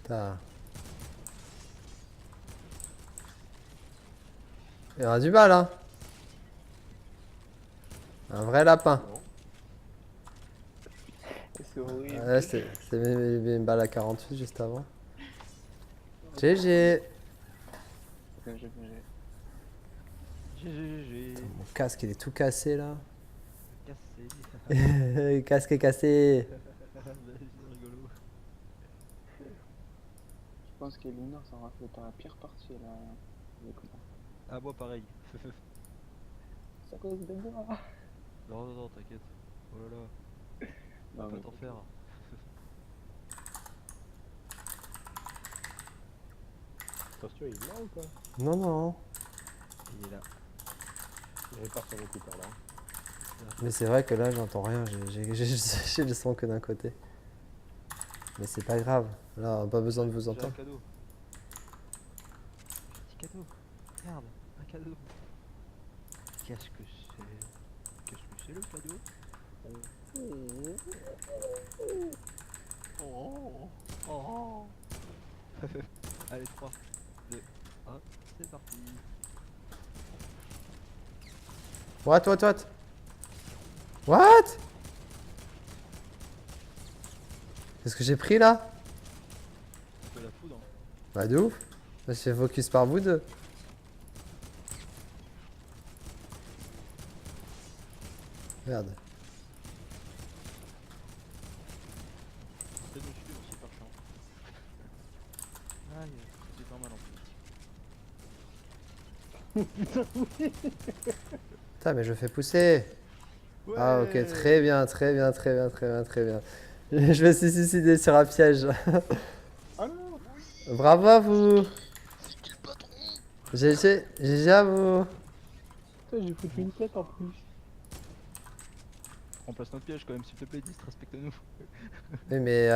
Putain. Il y aura du mal, hein. Un vrai lapin. C'est horrible. Ouais, c'est une balle à 48 juste avant. GG. GG. Mon casque il est tout cassé là. Cassé. Le casque est cassé. C'est rigolo. Je pense qu'Elinor ça aura fait ta pire partie là. avec moi. Ah, moi pareil. C'est à cause de moi. Non, non, non, t'inquiète. Oh là là, on Non, va mais pas t'en faire. Attention, il est là ou pas? Non, non. Il est là. Il avait pas son écouteur là. Mais c'est vrai que là j'entends rien. J'ai le son que d'un côté. Mais c'est pas grave. Là, on a pas besoin de vous J'ai un entendre. cadeau. Petit cadeau. Regarde, un cadeau. Qu'est-ce que c'est? Qu'est-ce que c'est le cadeau? Oh. Oh. Allez, 3, 2, 1, c'est parti. What? What? Qu'est-ce que j'ai pris là? On fait la foudre. Bah de ouf. Je me suis fait focus par vous deux. Merde. C'est nous suivre, c'est pas chiant. Aïe, c'est pas mal en plus. Putain mais je fais pousser. Ah ok, très bien. Je me suis suicidé sur un piège. Ah non. Bravo à vous. GG à vous. Putain, j'ai foutu une tête en plus. Remplace notre piège quand même, s'il te plaît, Dis, respecte-nous. Oui mais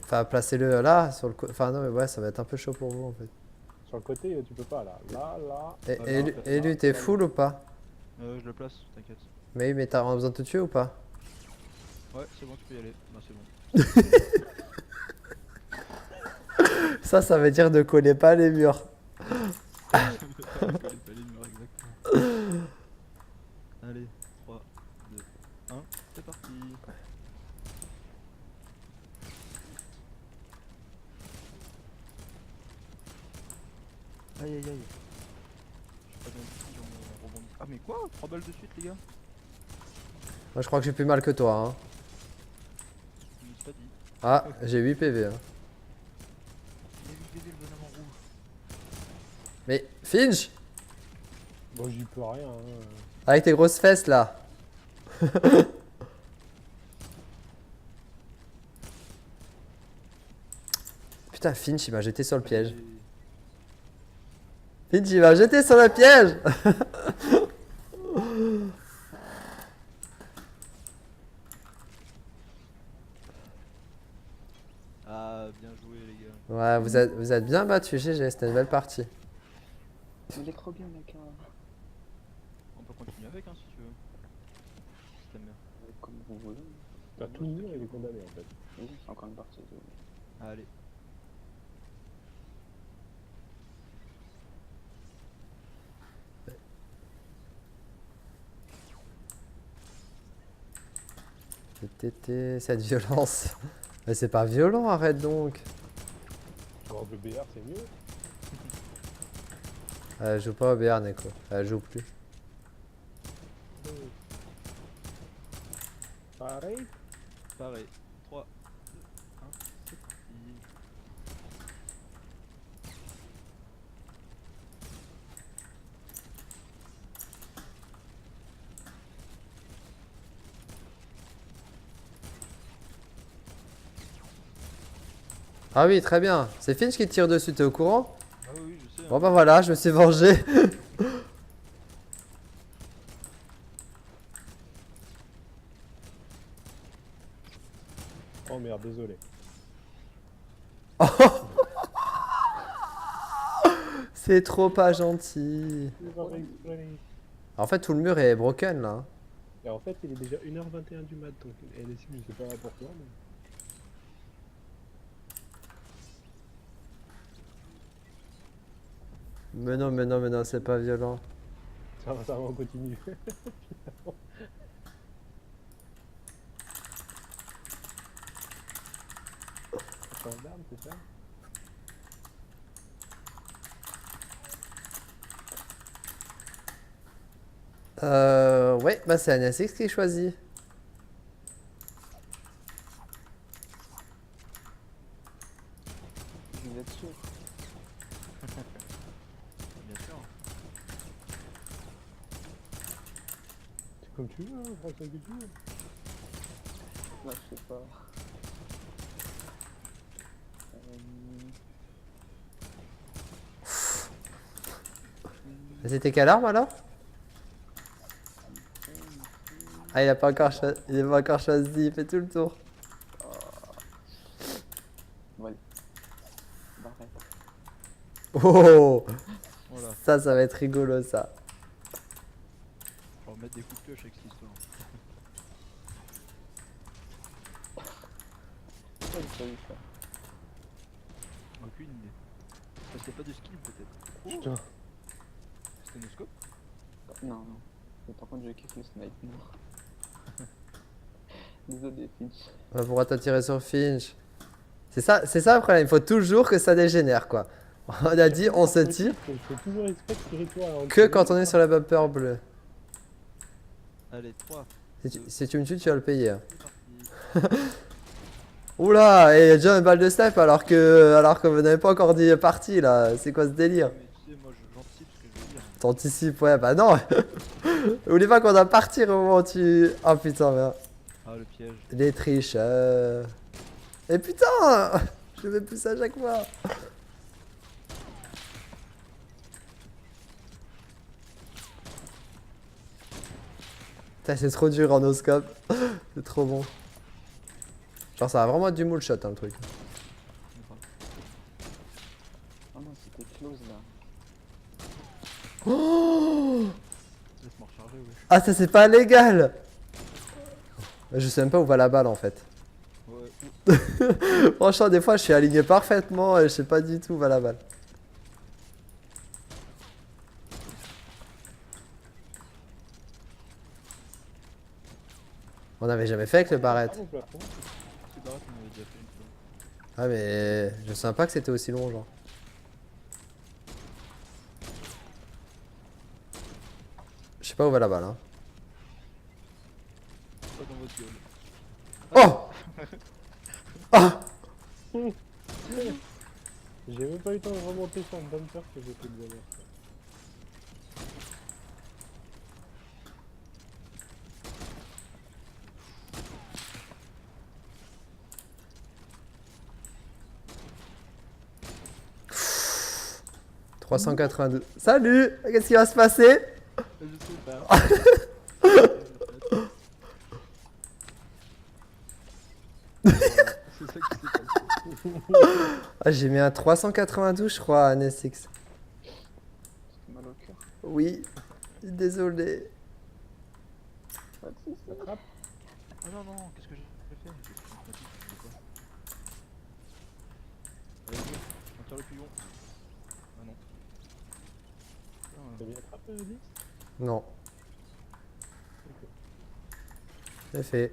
enfin placez-le là sur le enfin non mais ouais ça va être un peu chaud pour vous en fait. Sur le côté, tu peux pas là. Là. Et lui t'es full ou pas? Je le place, t'inquiète. Mais oui mais t'as besoin de te tuer ou pas? Ouais, c'est bon, tu peux y aller. Bah, c'est bon. Ça veut dire ne coller pas les murs. Pas les murs, exactement. Allez, 3, 2, 1, c'est parti. Aïe aïe aïe. Je suis pas dans le coup, on rebondit. Ah mais quoi? 3 balles de suite les gars? Moi je crois que j'ai plus mal que toi hein. Je me suis pas dit. Ah j'ai 8 PV hein. Il a vu bébé le bonhomme en rouge. Mais Finch! Bon, j'y peux rien. Hein. Avec tes grosses fesses là. Putain Finch il m'a jeté sur le piège. Finch il m'a jeté sur le piège. Ah bien joué les gars. Ouais vous êtes bien battus GG, c'était une belle partie. Il est trop bien mec. On peut continuer avec hein si tu veux. Si t'aimes bien. Comme vous voulez. T'as tout le mur, il est condamné en fait. Oui, c'est encore une partie. Allez. Cette violence. Mais c'est pas violent, arrête donc. Alors le BR c'est mieux. Elle joue pas au BR, Neko. Elle joue plus. Pareil. Pareil. 3, 2, 1, c'est parti. Ah oui, très bien. C'est Finch qui tire dessus, t'es au courant? Ah oui, je sais. Bon bah voilà, je me suis vengé. Oh merde, désolé. C'est trop pas gentil. C'est pas exprès. En fait, tout le mur est broken là. Et en fait, il est déjà 1h21 du mat, donc LSI, je sais pas pourquoi, Mais non, c'est pas violent. ça va, on continue. Change d'arme, c'est ça? Ouais, bah c'est NSX qui choisit. Vous êtes sûr? Bien sûr. C'est comme tu veux, hein, François, que tu veux. Non, je sais pas. C'était quelle arme alors? Ah, il a pas encore choisi. Il est pas encore choisi, il fait tout le tour. Ouais. Barrette. Oh, Voilà. ça va être rigolo ça. On va mettre des coups de pioche avec cette histoire. Pourquoi il choisit ça? Aucune idée. Parce qu'il n'y a pas de skill peut-être. Putain. Sténoscope. Non, non. Mais par contre, je kiffe le snipe. Non. Désolé, Finch. Bah, pourquoi t'as tiré sur Finch? C'est ça le problème, il faut toujours que ça dégénère quoi. On a dit, on se tire Je fais toujours exprès de tirer toi avant de que tirer. quand on est sur la bumper bleue. Allez, 3, Si tu me tues, tu vas le payer. Hein. c'est parti. Oula, et il y a déjà une balle de snipe alors que vous n'avez pas encore dit parti là. C'est quoi ce délire? Mais tu sais, moi j'anticipe ce que je veux dire. T'anticipes, ouais, bah non. N'oublie pas qu'on doit partir au moment où tu... Oh putain, merde. Ah, le piège. Les tricheurs. Et putain, je vais pousser à chaque fois. Putain, c'est trop dur en no-scope. C'est trop bon. Genre, ça va vraiment être du moule shot, hein, le truc. Oh non, c'était close là. Oh, Laisse-moi recharger, ouais. ah, ça, c'est pas légal. Je sais même pas où va la balle en fait. Ouais. Franchement, des fois, je suis aligné parfaitement et je sais pas du tout où va la balle. On n'avait jamais fait avec le barrette. Ah, au plafond. C'est barrette, on avait déjà fait une fois. Ah, mais je savais pas que c'était aussi long, genre. Je sais pas où va la balle, hein. Pas dans votre gueule. Oh. J'ai même pas eu le temps de remonter sur le bumper que j'étais de derrière. Pfff. 392. Salut. Qu'est-ce qui va se passer? Je sais pas. C'est ça qui s'est passé. Ah, j'ai mis un 392, je crois, à NSX. C'était mal au cœur. Oui. Désolé. Pas de soucis. Attrape. Oh non, non, qu'est-ce que j'ai fait? fait. J'ai pris un pratique, je sais pas. Allez, go, on tire le pigeon. Ah non. T'as bien attrapé le 10? Non. C'est fait.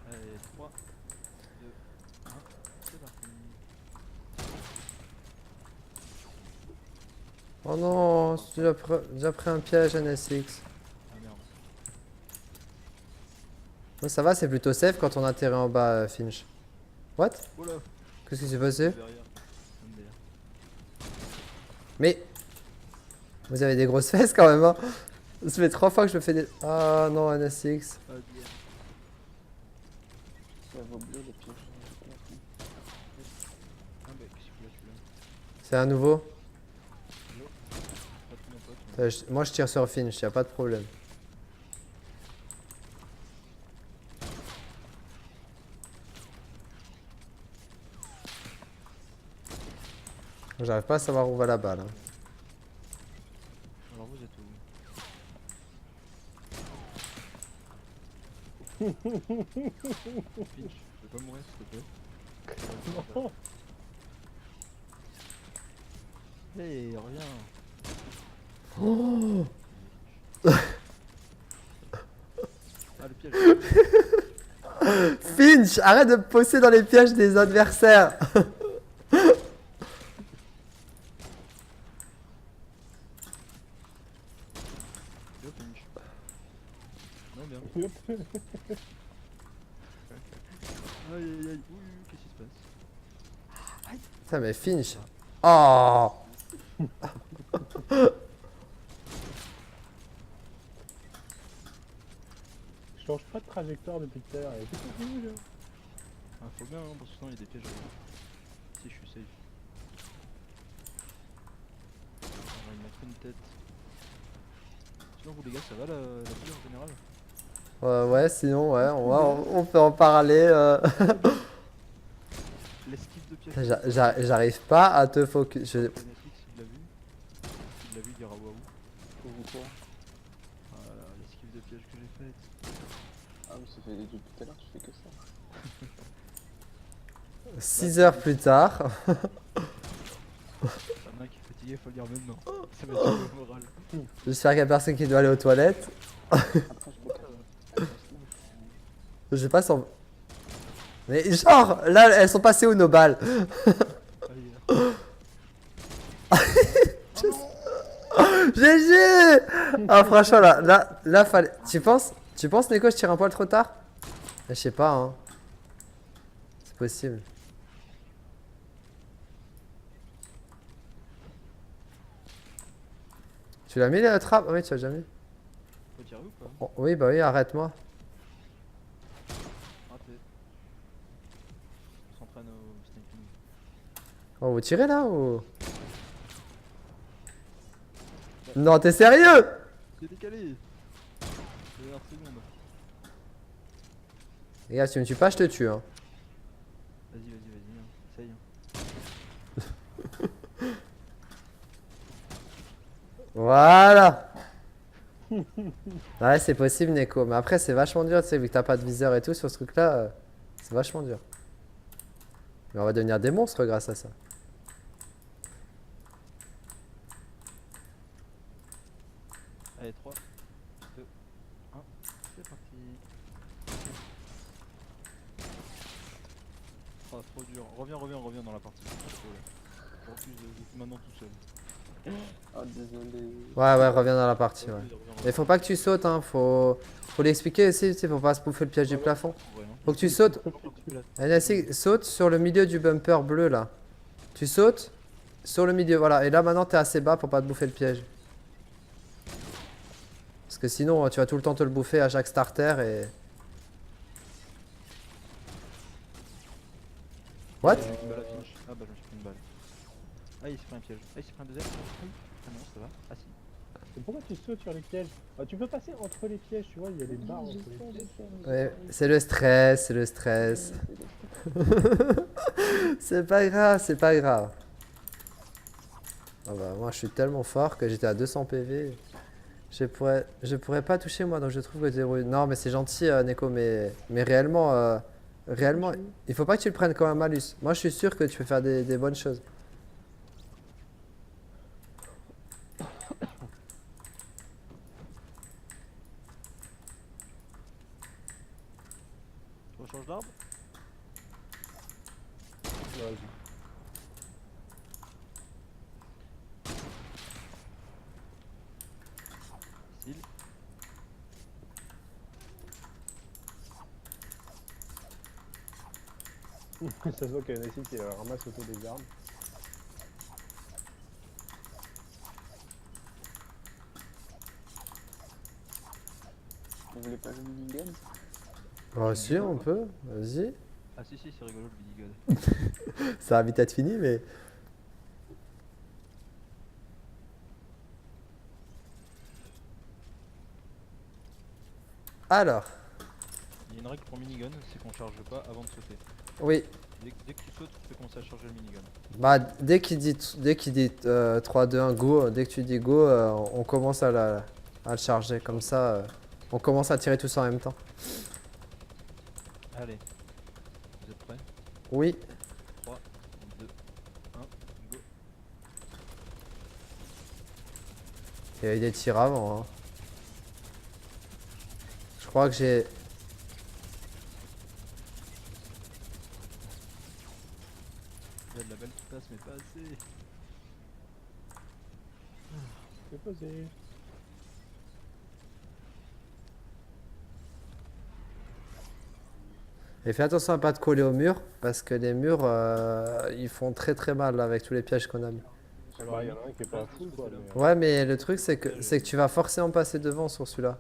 Allez, 3, 2, 1, c'est parti. Oh non, j'ai déjà pris un piège NSX. Ah merde. Bon, ça va, c'est plutôt safe quand on atterrit en bas, Finch. What? Oh là, Qu'est-ce qui s'est passé? derrière. MDR. Mais vous avez des grosses fesses quand même, hein. Ça fait 3 fois que je me fais des... Ah non, NSX. Ah bien. Ça va bleu le piège. Ah bah qu'est-ce que là celui-là? C'est un nouveau. Pas tout mon pote. Mais... Moi je tire sur Finch, y a pas de problème. J'arrive pas à savoir où va la balle, hein. Alors vous êtes où? Finch, je peux pas mourir s'il te plaît. Non. Hey, reviens. Oh Ah le piège. Finch, arrête de me pousser dans les pièges des adversaires. Yo Finch. Non bien. Aïe aïe aïe. Ouh, qu'est-ce qui se passe? Putain mais Finch. Oh Je change pas de trajectoire depuis tout à l'heure. Et qu'est-ce que tu veux, là? Ah faut bien hein, parce que sinon il y a des pièges. Si je suis safe. On va y mettre une tête. Sinon vous les gars ça va la vie en général? ouais, sinon, ouais, on peut en parler. L'esquive de piège. J'arrive pas à te focus. Netflix, il l'a vu. Il l'a vu, il dira waouh. Pour quoi? Voilà, l'esquive de piège que j'ai faite. Ah mais ça fait depuis tout à l'heure tu fais que ça. 6 heures plus tard. Y'en a un qui est fatigué, faut le dire maintenant. Ça va être le moral. J'espère qu'il y a personne qui doit aller aux toilettes. Après je peux pas. Je sais pas si on... Mais genre, là, elles sont passées où nos balles? GG. Ah franchement là fallait... Tu penses Neko je tire un poil trop tard? Je sais pas hein. C'est possible. Tu l'as mis la trappe? Ah oui tu l'as déjà mis. Faut tirer ou pas? Oh, oui bah oui arrête-moi. Raté. On s'entraîne au sniping. Oh vous tirez là ou... Non t'es sérieux? J'ai décalé. Dernière seconde. Les gars si tu me tues pas je te tue hein. Vas-y, hein. Essaye. Voilà. Ouais c'est possible Neko, mais après c'est vachement dur tu sais vu que t'as pas de viseur et tout sur ce truc là, c'est vachement dur. Mais on va devenir des monstres grâce à ça. Allez, 3, 2, 1, c'est parti. Oh, trop dur. Reviens dans la partie. Je refuse maintenant tout seul. Ah désolé. Ouais reviens dans la partie ouais. Reviens. Mais faut pas que tu sautes hein, faut l'expliquer aussi, tu sais, faut pas se bouffer le piège du plafond. Ouais, hein. Faut que tu sautes. NSX, saute sur le milieu du bumper bleu là. Tu sautes sur le milieu, voilà. Et là maintenant t'es assez bas pour pas te bouffer le piège. Parce que sinon tu vas tout le temps te le bouffer à chaque starter et... What? J'ai pris une balle à Finch. Ah bah je me suis pris une balle. Ah il s'est pris un piège. Ah il s'est pris un deuxième. Ah non ça va. Ah si. Et pourquoi tu sautes sur les pièges? Ah, tu peux passer entre les pièges, tu vois, il y a des barres entre les pièges. Ouais, c'est le stress, c'est le stress. C'est pas grave, c'est pas grave. Ah bah moi je suis tellement fort que j'étais à 200 PV. Je pourrais pas toucher moi donc je trouve que t'es débrouilles. Non mais c'est gentil Neko mais réellement réellement il faut pas que tu le prennes comme un malus. Moi je suis sûr que tu peux faire des bonnes choses. Tu rechanges d'arbre? Vas-y. Style. Ça se voit qu'Anasis il ramasse autour des armes. Vous voulez pas jouer minigun? Bah si on peut, vas-y. Ah si c'est rigolo le minigun. Ça va vite être fini mais... Alors, Il y a une règle pour minigun, c'est qu'on charge pas avant de sauter. oui. Dès que tu sautes, tu peux commencer à charger le minigun. Bah dès qu'il dit 3, 2, 1, go, dès que tu dis go, on commence à le charger comme ça. On commence à tirer tous en même temps. Allez, vous êtes prêts? Oui. 3, 2, 1, go. Il y a eu des tirs avant. Hein. Je crois que j'ai... Il y a de la balle qui passe mais pas assez. C'est posé. Et fais attention à pas te coller au mur, parce que les murs, ils font très très mal là, avec tous les pièges qu'on a mis. Bah, il y en a un qui est pas full quoi. Mais, Ouais, mais le truc c'est que tu vas forcément passer devant sur celui-là.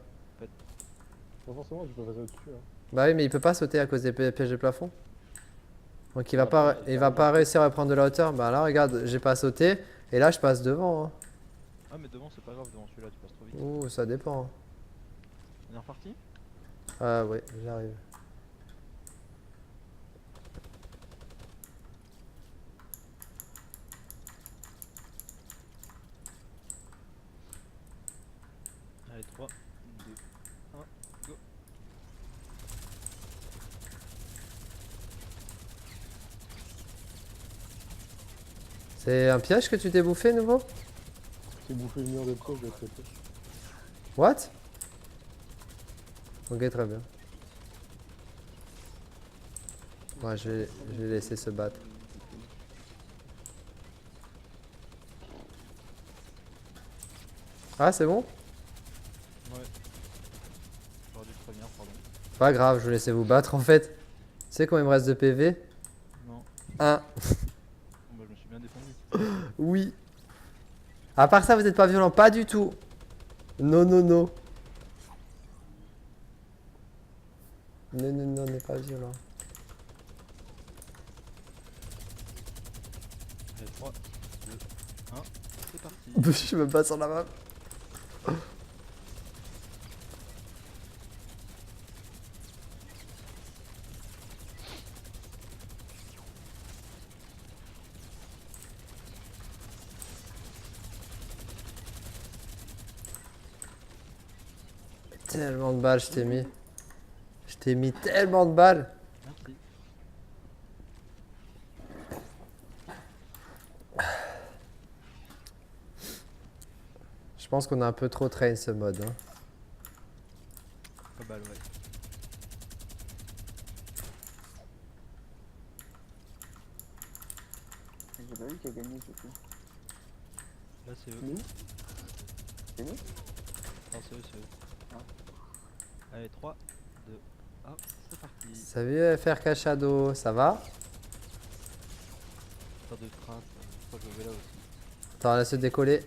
pas forcément, tu peux passer au-dessus. Hein. Bah oui, mais il peut pas sauter à cause des pièges de plafond. Donc il va pas réussir à prendre de la hauteur. Bah là, regarde, j'ai pas sauté, et là je passe devant. Hein. Ah mais devant c'est pas grave, devant celui-là tu passes trop vite. Ouh, ça dépend. Hein. On est reparti? Ah ouais, j'arrive. Allez 3, 2, 1, go. C'est un piège que tu t'es bouffé nouveau? C'est bouffer le mur de proche de l'autre côté. What? Ok, très bien. Ouais, je vais laisser se battre. Ah, c'est bon? Ouais. J'aurais dû te prévenir, pardon. Pas grave, je vais laisser vous battre en fait. Tu sais combien il me reste de PV? Non. 1. Bon bah je me suis bien défendu. Oui. À part ça, vous n'êtes pas violent, pas du tout. Non, non, non. Non, non, non, on n'est pas violent. Allez 3, 2, 1, c'est parti. Je suis même pas sur la map. Tellement de balles, je t'ai mis. Je t'ai mis tellement de balles. Merci. Je pense qu'on a un peu trop train ce mode. Hein. Pas mal ouais. J'ai pas vu qui a gagné du coup. Là c'est eux. Nous C'est nous? Non c'est eux, c'est eux. Ah. Allez 3, 2, 1, c'est parti. Salut FR Shadow, ça va? Pas de trace, je crois que je vais là aussi. Attends, laisse se décoller.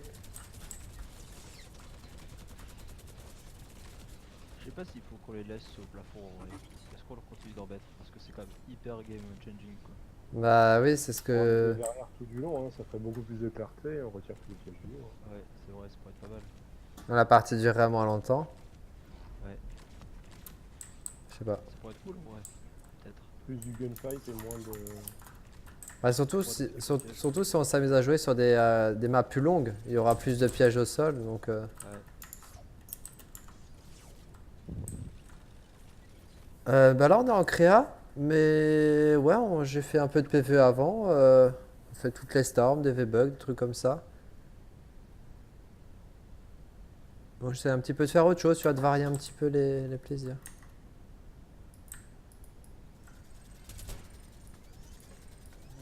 Je sais pas s'il faut qu'on les laisse au plafond en vrai. Est-ce qu'on leur continue d'embêter? Parce que c'est quand même hyper game changing quoi. Bah oui, c'est ce que... Derrière tout du long, hein, ça ferait beaucoup plus de clarté, on retire tous les pièges du mur. Hein. Ouais, c'est vrai, ça pourrait être pas mal. La partie dure vraiment longtemps. Ouais, Je sais pas. ça pourrait être cool en vrai. Peut-être. Plus du gunfight et moins de... Bah, surtout si on s'amuse à jouer sur des maps plus longues, il y aura plus de pièges au sol. Donc, Ouais. bah là on est en créa, mais ouais, j'ai fait un peu de PvE avant. On fait toutes les storms, des V-bugs, des trucs comme ça. Bon, j'essaie un petit peu de faire autre chose, tu vois, de varier un petit peu les plaisirs.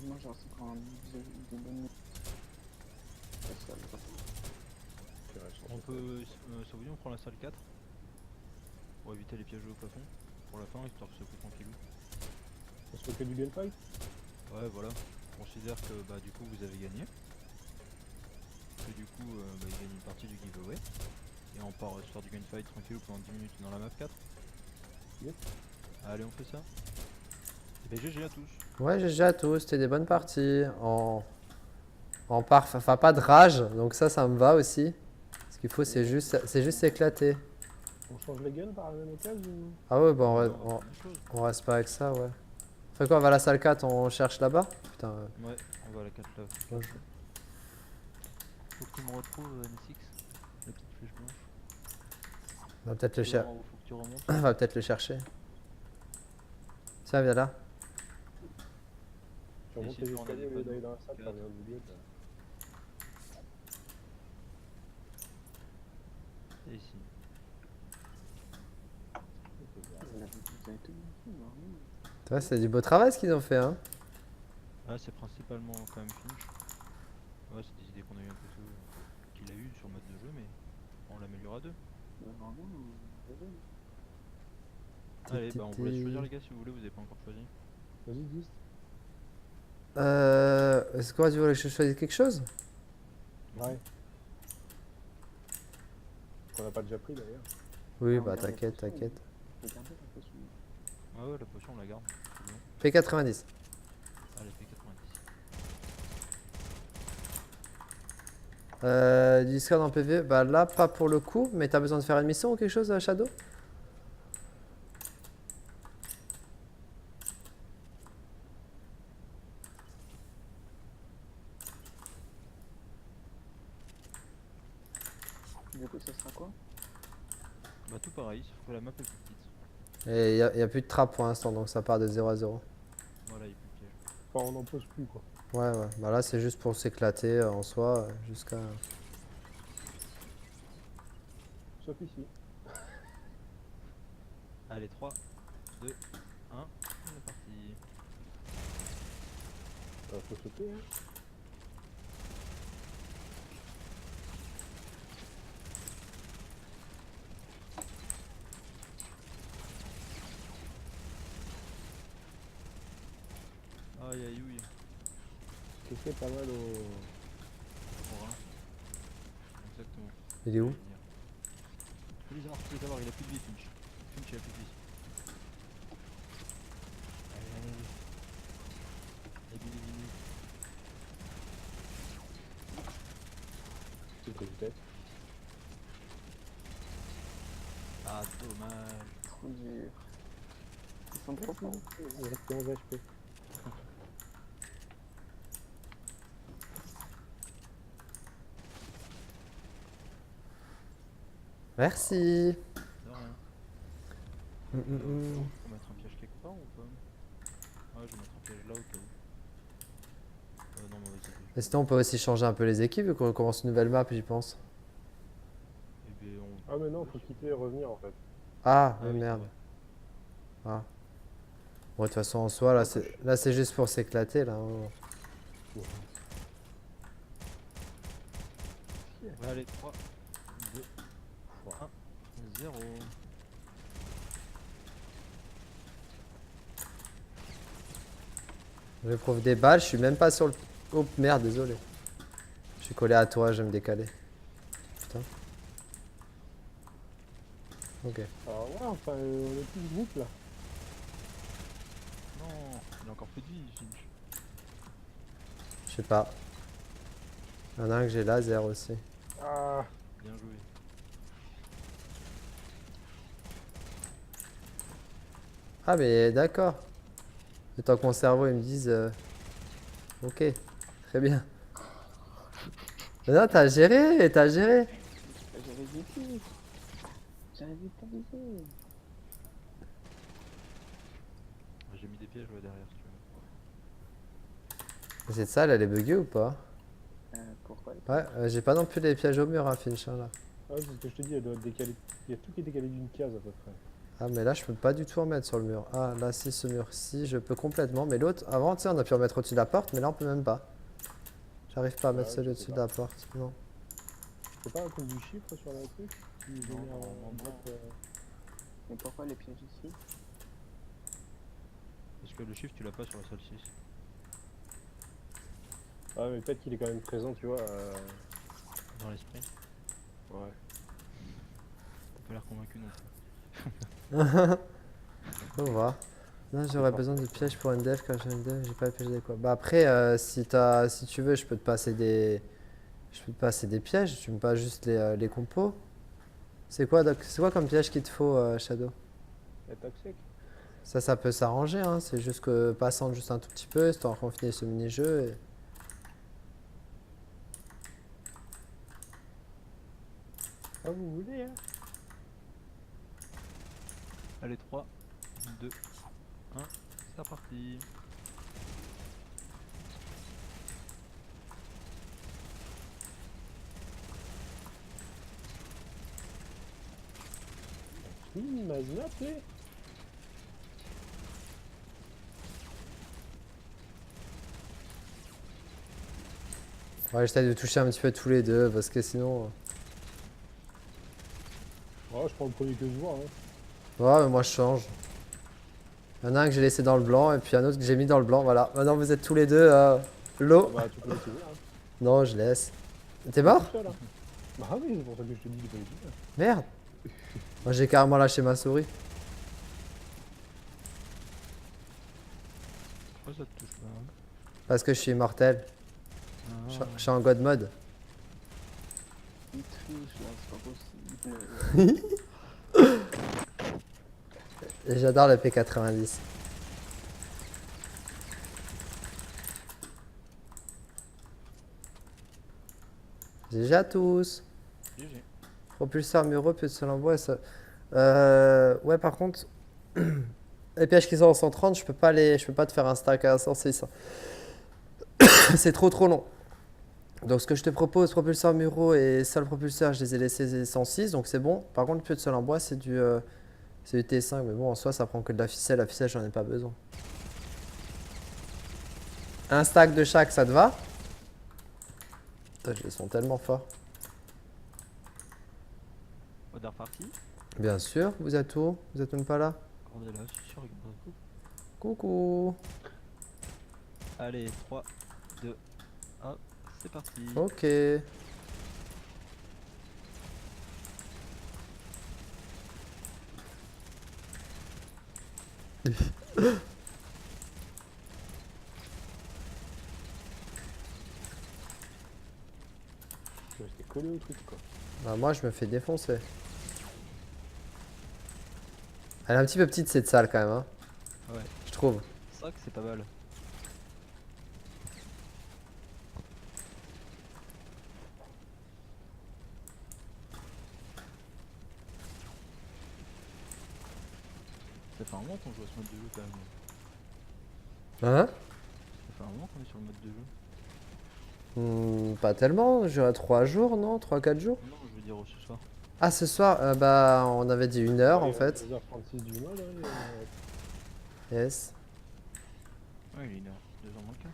Moi, j'ai reçu quand des bonnes. Ça, ça, On peut, ça vous dit, on prend la salle 4 pour éviter les pièges au plafond pour la fin, histoire que ce soit tranquillou. On se fait que du gunfight? Ouais, voilà. On considère que bah, du coup vous avez gagné. Que du coup, bah, il gagne une partie du giveaway. Et on part sur du gunfight tranquillou pendant 10 minutes dans la map 4. Yep. Allez, on fait ça. Et bah, GG à tous. Ouais, GG à tous, c'était des bonnes parties. Enfin, pas de rage, donc ça me va aussi. Ce qu'il faut, c'est juste s'éclater. On change les guns par la même occasion ou... Ah ouais, bah Ouais, on fait la même chose. on reste pas avec ça, ouais. On fait quoi, on va à la salle 4, on cherche là-bas? Putain, Ouais, on va à la 4 là. ouais. Faut que tu me retrouves, Nessix. La petite flèche blanche. On va peut-être le, Faut que tu remontes. on va peut-être le chercher. Tiens, viens là. Tu remontes si les tu rentres dans escaliers les au lieu d'aller panneaux. dans la salle, t'as rien oublié. Et ici. vous avez tout montré, normalement. Tu vois, c'est du beau travail ce qu'ils ont fait, hein. Ah, c'est principalement quand même finish. Ouais, c'est des idées qu'on a eu un peu qu'il a eu sur le mode de jeu, mais on l'améliore à deux. Normalement, vous Allez, bah on vous laisse choisir les gars si vous voulez, vous avez pas encore choisi. Vas-y, 10. Est-ce que tu voulais que je choisisse quelque chose? Ouais. Qu'on a pas déjà pris d'ailleurs. Oui, Ah, bah regarde la t'inquiète, potion, t'inquiète. regardez la potion. Ah ouais, la potion on la garde. C'est bon. Fais 90. Allez, fait 90. Du Discord en PV, bah là pas pour le coup, mais t'as besoin de faire une mission ou quelque chose, Shadow? Du coup, ça sera quoi? Bah tout pareil, sauf que la map est plus petite. Et y a plus de trappe pour l'instant, donc ça part de 0 à 0. Voilà, il n'y a plus de piège. Enfin, on n'en pose plus quoi. Ouais, ouais. Bah là c'est juste pour s'éclater en soi, jusqu'à... Sauf ici. Allez, 3, 2, 1, on est parti. Faut sauter hein. Aïe aïe ouille. C'était pas mal au... Pour un. Exactement. Il est où? Faut les avoir, il a plus de vie, Finch. Finch il a plus de vie. Allez, allez, allez. Allez, vite, vite, vite. C'est que peut-être. Ah, dommage. Trop dur. Ils sont profonds. Il reste 11 HP. Merci. De rien. Mm, mm, mm. Faut mettre un piège quelque part ou pas? Ouais, je vais mettre un piège là au cas où. Non, mauvais idée. Et sinon on peut aussi changer un peu les équipes vu qu'on commence une nouvelle map, j'y pense. Et ben on. Ah mais non, faut quitter et revenir en fait. Ah, Ah mais oui, c'est merde. vrai. Ah. Bon, de toute façon en soi, là c'est juste pour s'éclater là. Hein. Ouais, allez, 3, 2, 1, 0. J'éprouve des balles, je suis même pas sur le... Oh merde, désolé. Je suis collé à toi, je vais me décaler. Putain. Ok. Alors ouais, enfin, on est plus groupe là. Non, il a encore plus de vie, Finch. Je sais pas. Il y en a un que j'ai laser aussi. Ah, Bien joué. Ah mais d'accord. Le temps que mon cerveau il me dise... Ok, très bien. Mais non, t'as géré, t'as géré. J'avais dit. J'avais pas visé. J'ai mis des pièges ouais, derrière si tu veux. Cette salle, elle est buggée ou pas? Pourquoi Ouais, j'ai pas non plus les pièges au mur, hein, Finch, hein, là. Ah, c'est ce que je te dis, elle doit être décalée. Il y a tout qui est décalé d'une case à peu près. Ah, mais là, je peux pas du tout en mettre sur le mur. Ah, là, si, ce mur-ci, je peux complètement. Mais l'autre, avant, tu sais, on a pu en mettre au-dessus de la porte, mais là, on peut même pas. J'arrive pas à mettre Ouais, celui je au-dessus sais de pas. la porte, non. C'est pas à cause du chiffre sur la truc qui génère normalement, un bloc, Mais pourquoi les pièges ici? Parce que le chiffre tu l'as pas sur la salle 6. Ah, mais peut-être qu'il est quand même présent, tu vois. Dans l'esprit. Ouais. T'as pas l'air convaincu non plus. On va voir. Non, j'aurais pas. besoin de pièges pour une dev. Quand j'ai une dev, j'ai pas de pièges adéquats. Bah après, si tu veux, je peux te passer des... Je peux te passer des pièges. Tu me passes juste les compos. C'est quoi, Doc? C'est quoi comme piège qu'il te faut, Shadow? La toxique. Ça peut s'arranger, hein. C'est juste que passant juste un tout petit peu, histoire qu'on finisse ce mini-jeu. Ah, vous voulez, hein? Allez 3, 2, 1, c'est reparti. Il m'a snappé. Ouais, j'essaie de toucher un petit peu tous les deux, parce que sinon... Oh, je prends le premier que je vois, hein. Ouais, mais moi je change. Il y en a un que j'ai laissé dans le blanc, et puis un autre que j'ai mis dans le blanc, voilà. Maintenant vous êtes tous les deux l'eau. Bah, tu peux laisser là, hein. Non, je laisse. T'es mort? Tout seul, hein. Bah oui, c'est pour ça que je te dis qu'il faut laisser là. Merde. Moi j'ai carrément lâché ma souris. Pourquoi ça te touche pas hein? Parce que je suis immortel. Je suis en God mode. Il triche là, c'est pas possible. Et j'adore le P90. GG à tous. GG. Propulseur muraux, pieux de sol en bois. Ça... ouais, par contre, les pièges qui sont en 130, je peux pas te faire un stack à 106. Hein. C'est trop long. Donc ce que je te propose, propulseur muraux et sol propulseur, je les ai laissés 106, donc c'est bon. Par contre, le pieu de sol en bois, c'est du T5, mais bon, en soi, ça prend que de la ficelle. La ficelle, j'en ai pas besoin. Un stack de chaque, ça te va? Putain, ils sont tellement forts. On est reparti. Bien sûr, vous êtes où? Vous êtes même pas là? On est là, je suis sûr avec beaucoup. Coucou. Allez 3, 2, 1, c'est parti. Ok. Je vais rester collé au truc, quoi. Bah, moi, je me fais défoncer. Elle est un petit peu petite cette salle quand même, hein, Ouais, je trouve. c'est vrai que c'est pas mal. Ça fait un moment qu'on joue à ce mode de jeu quand même. Hein? Ça fait un moment qu'on est sur le mode de jeu. Pas tellement, j'ai à 3 jours, non? 3-4 jours? Non, je veux dire ce soir. Ah, ce soir, bah, on avait dit 1 heure en Ouais, fait. 2h36 du mode, hein, Yes. Ouais, il est 1h, 2h moins le quart.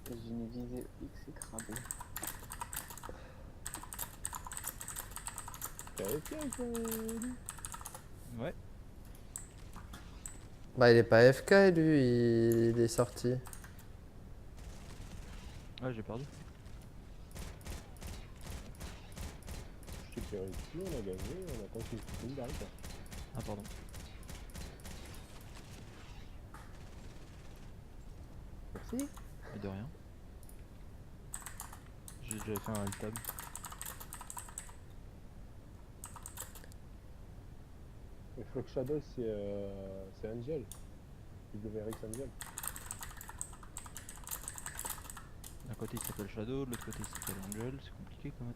J'ai une visée X écrabée. Ouais, Bah, il est pas FK lui, il est sorti. ouais j'ai perdu. Je t'ai tiré dessus, on a gagné, on attend qu'il finisse d'arrêter. Ah pardon. Merci. Et de rien. J'ai déjà fait un alt tab. Et Flux Shadow, c'est Angel. WRX Angel. D'un côté il s'appelle Shadow, de l'autre côté il s'appelle Angel, c'est compliqué quand même.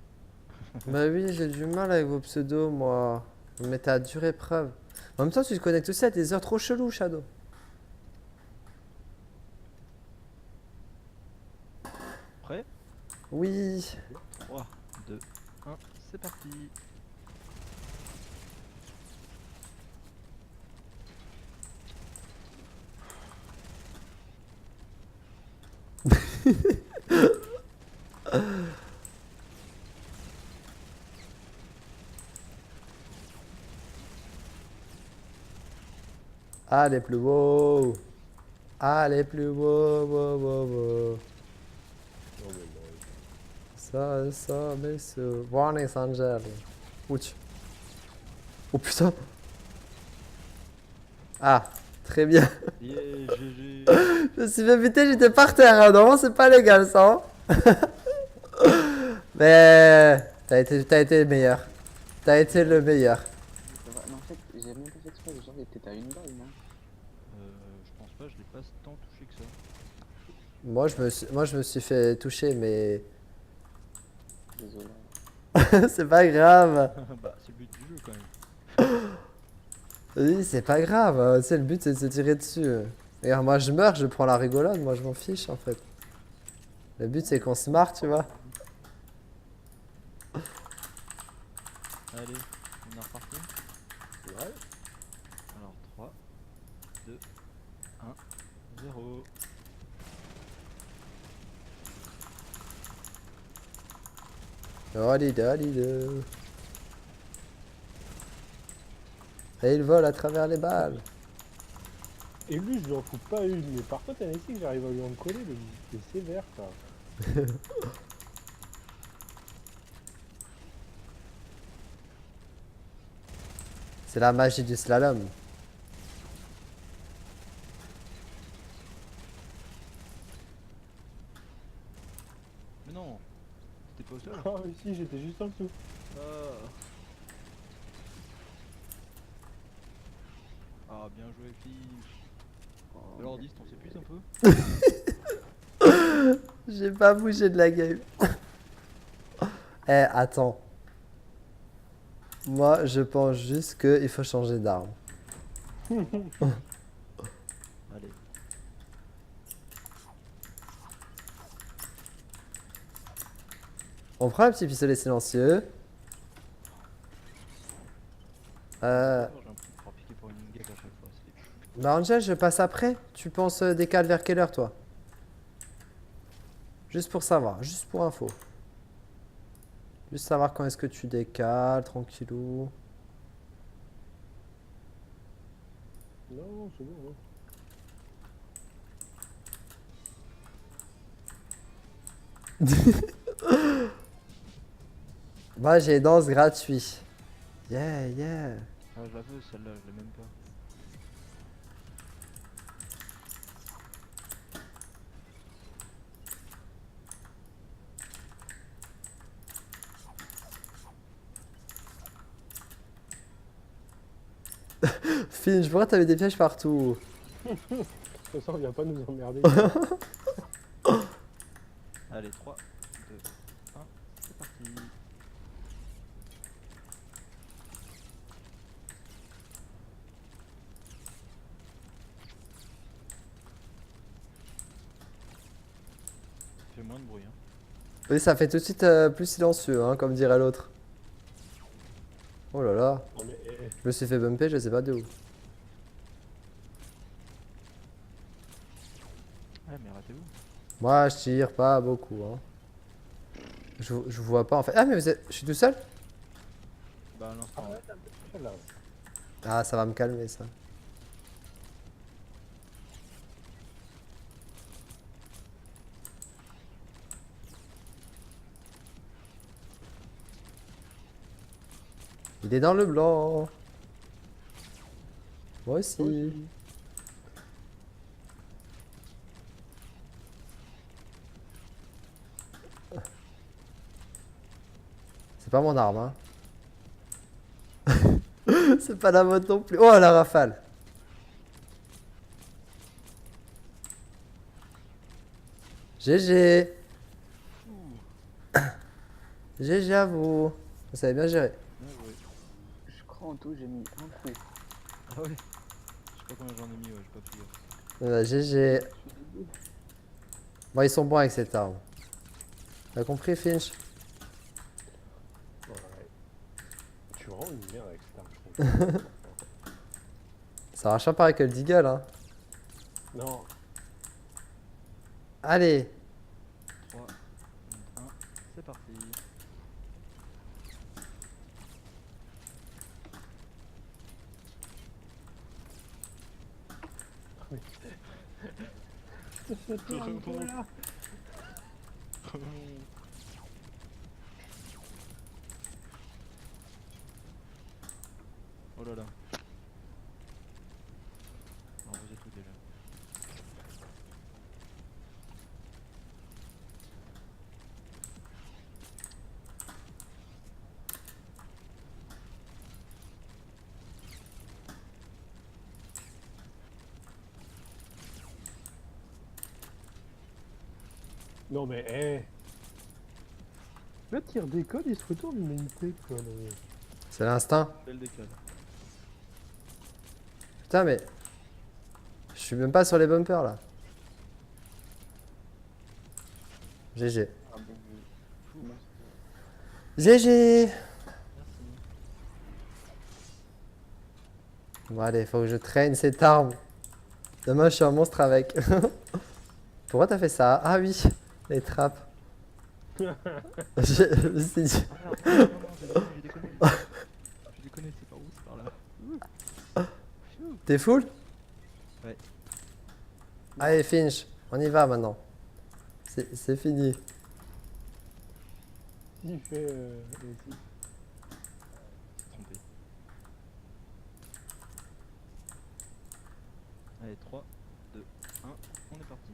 Bah oui, j'ai du mal avec vos pseudos, moi. Vous me mettez à dure épreuve. En même temps, tu te connectes aussi à des heures trop cheloues, Shadow. Prêt? Oui. 3, 2, 1, c'est parti. Allez, plus beau. Allez, plus beau, beau, beau, beau. Non, mais non. Ça, messieurs. Warning, Angel. Ouch. Oh putain. Ah, très bien. Yeah, GG. Je me suis fait buter, j'étais par terre. Hein. Normalement, c'est pas légal, ça. Hein. Mais t'as été le meilleur. T'as été le meilleur. Ça va. Mais en fait, j'ai même pas fait exprès, genre, il était à une balle, non? Je pense pas, je l'ai pas tant touché que ça. Moi, je me suis fait toucher, mais Désolé. c'est pas grave. Bah, c'est le but du jeu quand même. Oui, c'est pas grave. Tu sais, le but, c'est de se tirer dessus. Regarde, moi, je meurs, je prends la rigolade. Moi, je m'en fiche, en fait. Le but, c'est qu'on se marre, tu vois. Allez, on est reparti. Ouais. Alors 3, 2, 1, 0. Allez. Et il vole à travers les balles. Et lui, je lui en fous pas une. Mais par contre, ici que j'arrive à lui en coller, c'est sévère, ça. C'est la magie du slalom. Mais non, t'étais pas au sol. Ah, mais si, j'étais juste en dessous. Ah, bien joué, fille. Oh, Alors, 10, t'en sais plus un peu? J'ai pas bougé de la game. Eh, attends. Moi, je pense juste qu'il faut changer d'arme. Allez. On prend un petit pistolet silencieux. J'ai l'impression de pouvoir piquer pour une gap à chaque fois. Bah Angel, je passe après. Tu penses décale vers quelle heure, toi? Juste pour savoir, juste pour info. Juste savoir quand est-ce que tu décales, tranquillou. Non, c'est bon, hein. Moi, j'ai danse gratuit. Yeah. Ah, je la veux celle-là, je l'ai même pas. Finch, pourquoi t'avais des pièges partout? De toute façon, viens pas nous emmerder. Allez, 3, 2, 1, c'est parti. Fais moins de bruit, hein. Oui, ça fait tout de suite plus silencieux, hein, comme dirait l'autre. Oh là là, Non, mais, je me suis fait bumper, je sais pas de où. Ouais, mais ratez-vous. Moi, je tire pas beaucoup, hein. Je vous vois pas en fait. Ah, mais je suis tout seul? Bah, à l'instant, ouais. là. Ah, ça va me calmer, ça. Il est dans le blanc. Moi aussi. C'est pas mon arme, hein. C'est pas la mode non plus. Oh la rafale. GG. GG à vous. Vous savez bien gérer. Bien joué. Je crois en tout, j'ai mis un coup. Ah ouais. Je sais pas combien j'en ai mis, ouais, j'ai pas pu gaffe. GG. Je suis débile. Bon, ils sont bons avec cette arme. T'as compris, Finch? Ouais. Tu rends une merde avec cette arme, je trouve. Ça marche pas avec le Deagle, hein. Non. Allez. 3, 1, c'est parti. Oh là là. On va ranger tout déjà. Non mais, hé. Le tir déconne, il se retourne, il met une tête, quoi. Là. C'est l'instinct. Belle décale. Putain, mais. Je suis même pas sur les bumpers là. GG. Ah bon, oui. Moi, GG. Merci. Bon, allez, faut que je traîne cette arme. Demain, je suis un monstre avec. Pourquoi t'as fait ça? Ah oui, les trappes. Je me suis dit- Ah merde, non, j'ai déconné. J'ai déconné, c'est par où? C'est par là. Pfiou. T'es full? Ouais. Allez, Finch, on y va maintenant. C'est fini. Il fait... Trompé. Allez, 3, 2, 1, on est parti.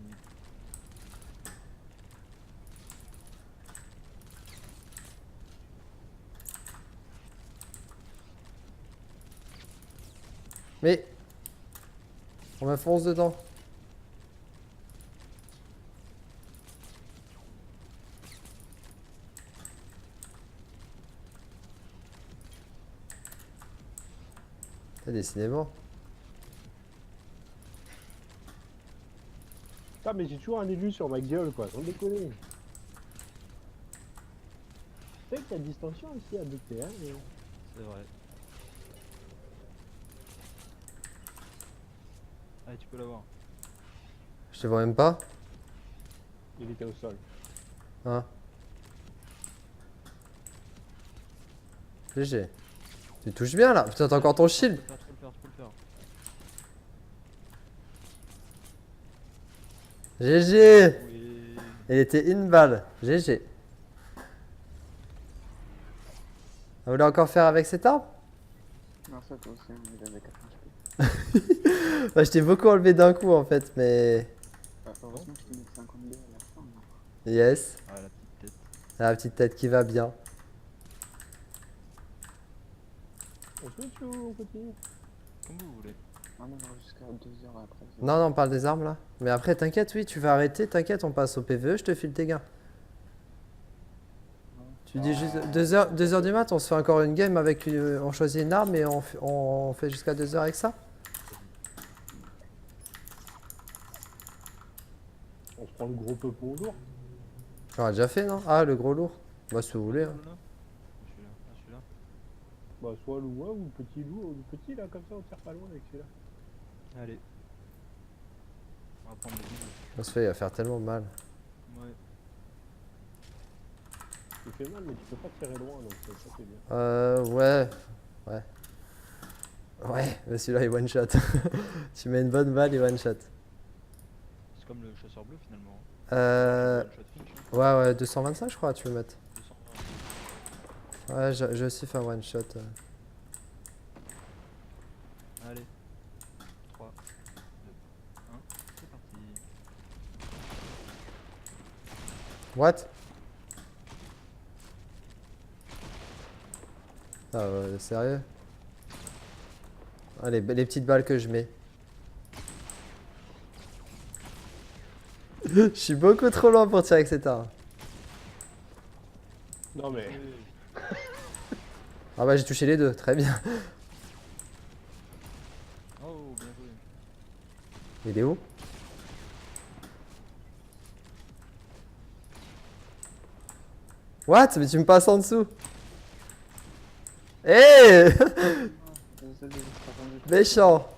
Mais. On me fonce dedans. T'as décidément. Ah mais j'ai toujours un élu sur ma gueule, quoi, sans déconner. Tu sais qu'il y a distension ici à BT1, mais... C'est vrai. Allez, tu peux l'avoir. Je te vois même pas. Il était au sol. Hein. GG. Tu touches bien là. Putain, t'as encore ton shield. Tu peux le faire. GG. Oui. Il était une balle. GG. Vous voulez encore faire avec cette arme? non, ça toi aussi, hein, il avait 4 HP. Bah, je t'ai beaucoup enlevé d'un coup en fait, mais. Heureusement que je t'ai mis 52 à la fin. hein. Yes. Ah, la petite tête. La petite tête qui va bien. On se met dessus ou on continue? Comme vous voulez. Ah non, non, jusqu'à 2 heures après. c'est- Non, non, on parle des armes là. Mais après, t'inquiète, oui, tu vas arrêter. T'inquiète, on passe au PVE, je te file tes gains. Tu dis juste 2h du mat, on se fait encore une game avec on choisit une arme et on fait jusqu'à 2h avec ça. On se prend le gros peu pour lourd. On a déjà fait, non? Ah, le gros lourd. Bah, si vous voulez. Hein. Là. Je suis là. Ah, je suis là. Bah soit le ouais, ou le petit loup, ou le petit là, comme ça on tire pas loin avec celui-là. Allez. On va prendre le vide. On se fait, il va faire tellement mal. Ouais. Il fait mal mais tu peux pas tirer loin donc ça c'est bien. Ouais. Ouais. Ouais, mais celui-là, il one shot. Tu mets une bonne balle, il one shot. C'est comme le chasseur bleu finalement. Euh. One shot finish, hein. Ouais, ouais, 225, je crois, tu veux mettre. 220. Ouais, j'ai aussi fait un one shot. Allez. 3, 2, 1, c'est parti. What? Ah, ouais, sérieux? Allez, les petites balles que je mets. Je suis beaucoup trop loin pour tirer avec cette arme. Non mais. Ah bah j'ai touché les deux, très bien. Oh, bien joué. Il est où? What? Mais tu me passes en dessous. Hé Désolé, j'ai pas rendu. Méchant.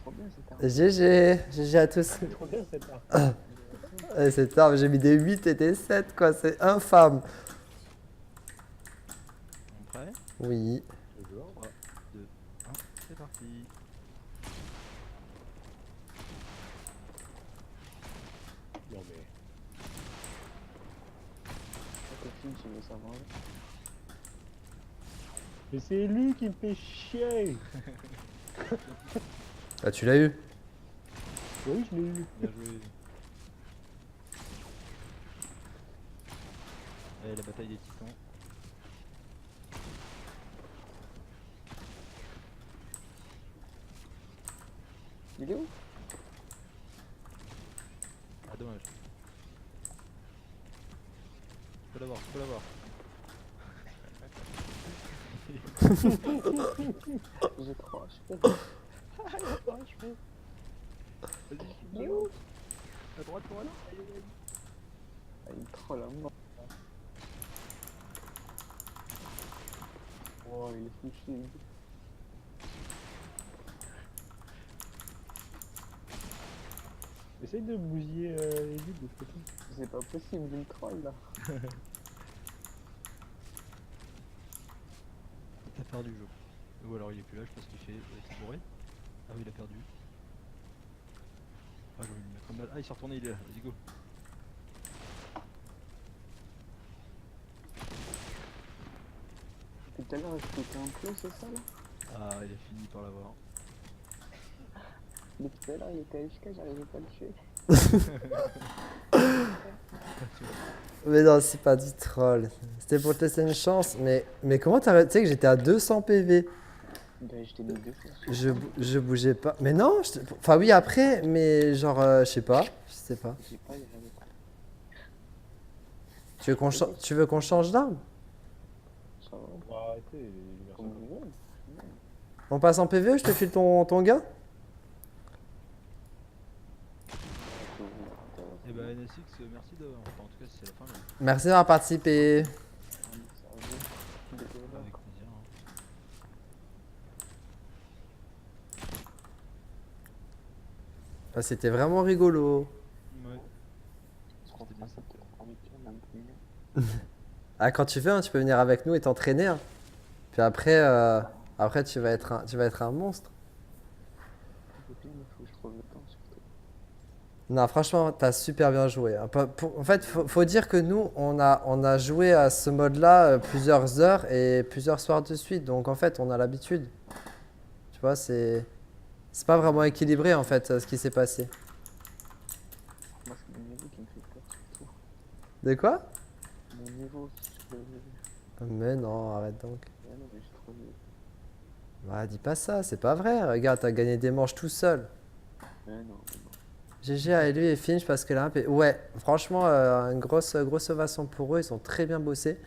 Trop bien cette arme. GG. GG à tous. Trop bien cette arme. Cette arme, j'ai mis des 8 et des 7 quoi, c'est infâme. On prêt? Oui. Toujours. 3, 2, 1, c'est parti. Non mais. T'es fini, tu veux savoir. Mais c'est lui qui me fait chier. Ah tu l'as eu. Oui, je l'ai eu. Bien joué. Allez, la bataille des titans. Il est où? Ah, dommage. Je peux l'avoir, je peux l'avoir. J'ai 3 HP. Vas-y, Il est où? à droite pour aller. Ah, il troll à mort. Oh, il est full shield. Essaye de bousiller Elite de ce côté. C'est pas possible, il me troll là. T'as perdu le jeu. Ou alors il est plus là, je sais pas ce qu'il fait. Il s'est bourré. Ah oui, il a perdu. Ah, je vais lui mettre un balle. Ah, il s'est retourné, il est là. Vas-y, go. Depuis tout à l'heure, je étais en clos, c'est ça là? Ah, il a fini par l'avoir. Depuis tout à l'heure, il était AFK, j'arrivais pas à le tuer. Mais non, c'est pas du troll. C'était pour te laisser une chance. Mais comment t'as. Tu sais que j'étais à 200 PV. Bah, je t'ai mis 2 fois. Je bougeais pas. Mais non, enfin oui après, mais genre, je sais pas. Je sais pas. J'ai pas, j'avais pas. Tu veux qu'on change d'arme? Ça va, On va arrêter les comme mercenaires. vous voulez. On passe en PV, je te file ton gain? Et bah, NSX, merci d'avoir. Enfin, en tout cas, si c'est la fin, mais Merci d'avoir participé. avec plaisir. Hein. Ah, c'était vraiment rigolo. Ouais. Je crois pas ça peut être même plus. Ah, quand tu veux, hein, tu peux venir avec nous et t'entraîner. Hein. Puis après, après tu vas être un monstre. Il faut que je trouve le temps surtout. Non, franchement, t'as super bien joué. Hein. En fait, faut dire que nous, on a joué à ce mode-là plusieurs heures et plusieurs soirs de suite. Donc en fait, on a l'habitude. Tu vois, c'est pas vraiment équilibré en fait ce qui s'est passé. Moi, c'est mon niveau qui me fait peur surtout. De quoi? Mon niveau, je le. Mais non, arrête donc. Ah non, mais je suis trop nul. Bah, dis pas ça, c'est pas vrai. Regarde, t'as gagné des manches tout seul. Mais non, mais non. GG à lui et Finch parce que là, ouais, franchement, une grosse ovation pour eux. Ils ont très bien bossé.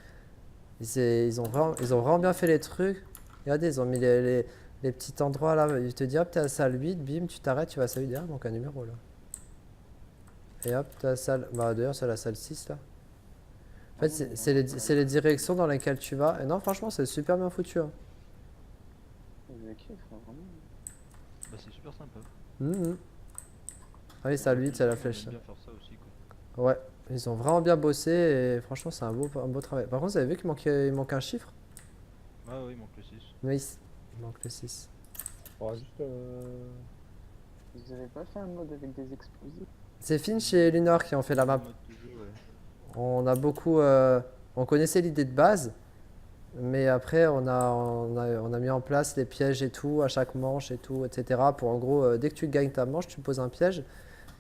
Ils ont vraiment bien fait les trucs. Regardez, ils ont mis les petits endroits là. Ils te disent hop, t'es à la salle 8, bim, tu t'arrêtes, tu vas à la salle 8 derrière, donc un numéro là. Et hop, t'es à la salle. Bah, d'ailleurs, c'est la salle 6 là. En fait, c'est les directions dans lesquelles tu vas. Et non, franchement, c'est super bien foutu. Hein. Je kiffe, hein, vraiment. Bah, c'est super sympa. Mhm. Ah oui, salle 8, c'est la flèche. J'aime bien faire ça aussi, quoi. Ouais, ils ont vraiment bien bossé et franchement, c'est un beau travail. Par contre, vous avez vu qu'il manque un chiffre? Ah oui, il manque le 6. Oui, il manque le 6. On va juste. Vous avez pas fait un mode avec des explosifs? C'est Finch et Lunar qui ont fait la map. Mode de jeu, ouais. On a beaucoup. On connaissait l'idée de base, mais après, on a mis en place les pièges et tout, à chaque manche et tout, etc. Pour en gros, dès que tu gagnes ta manche, tu poses un piège.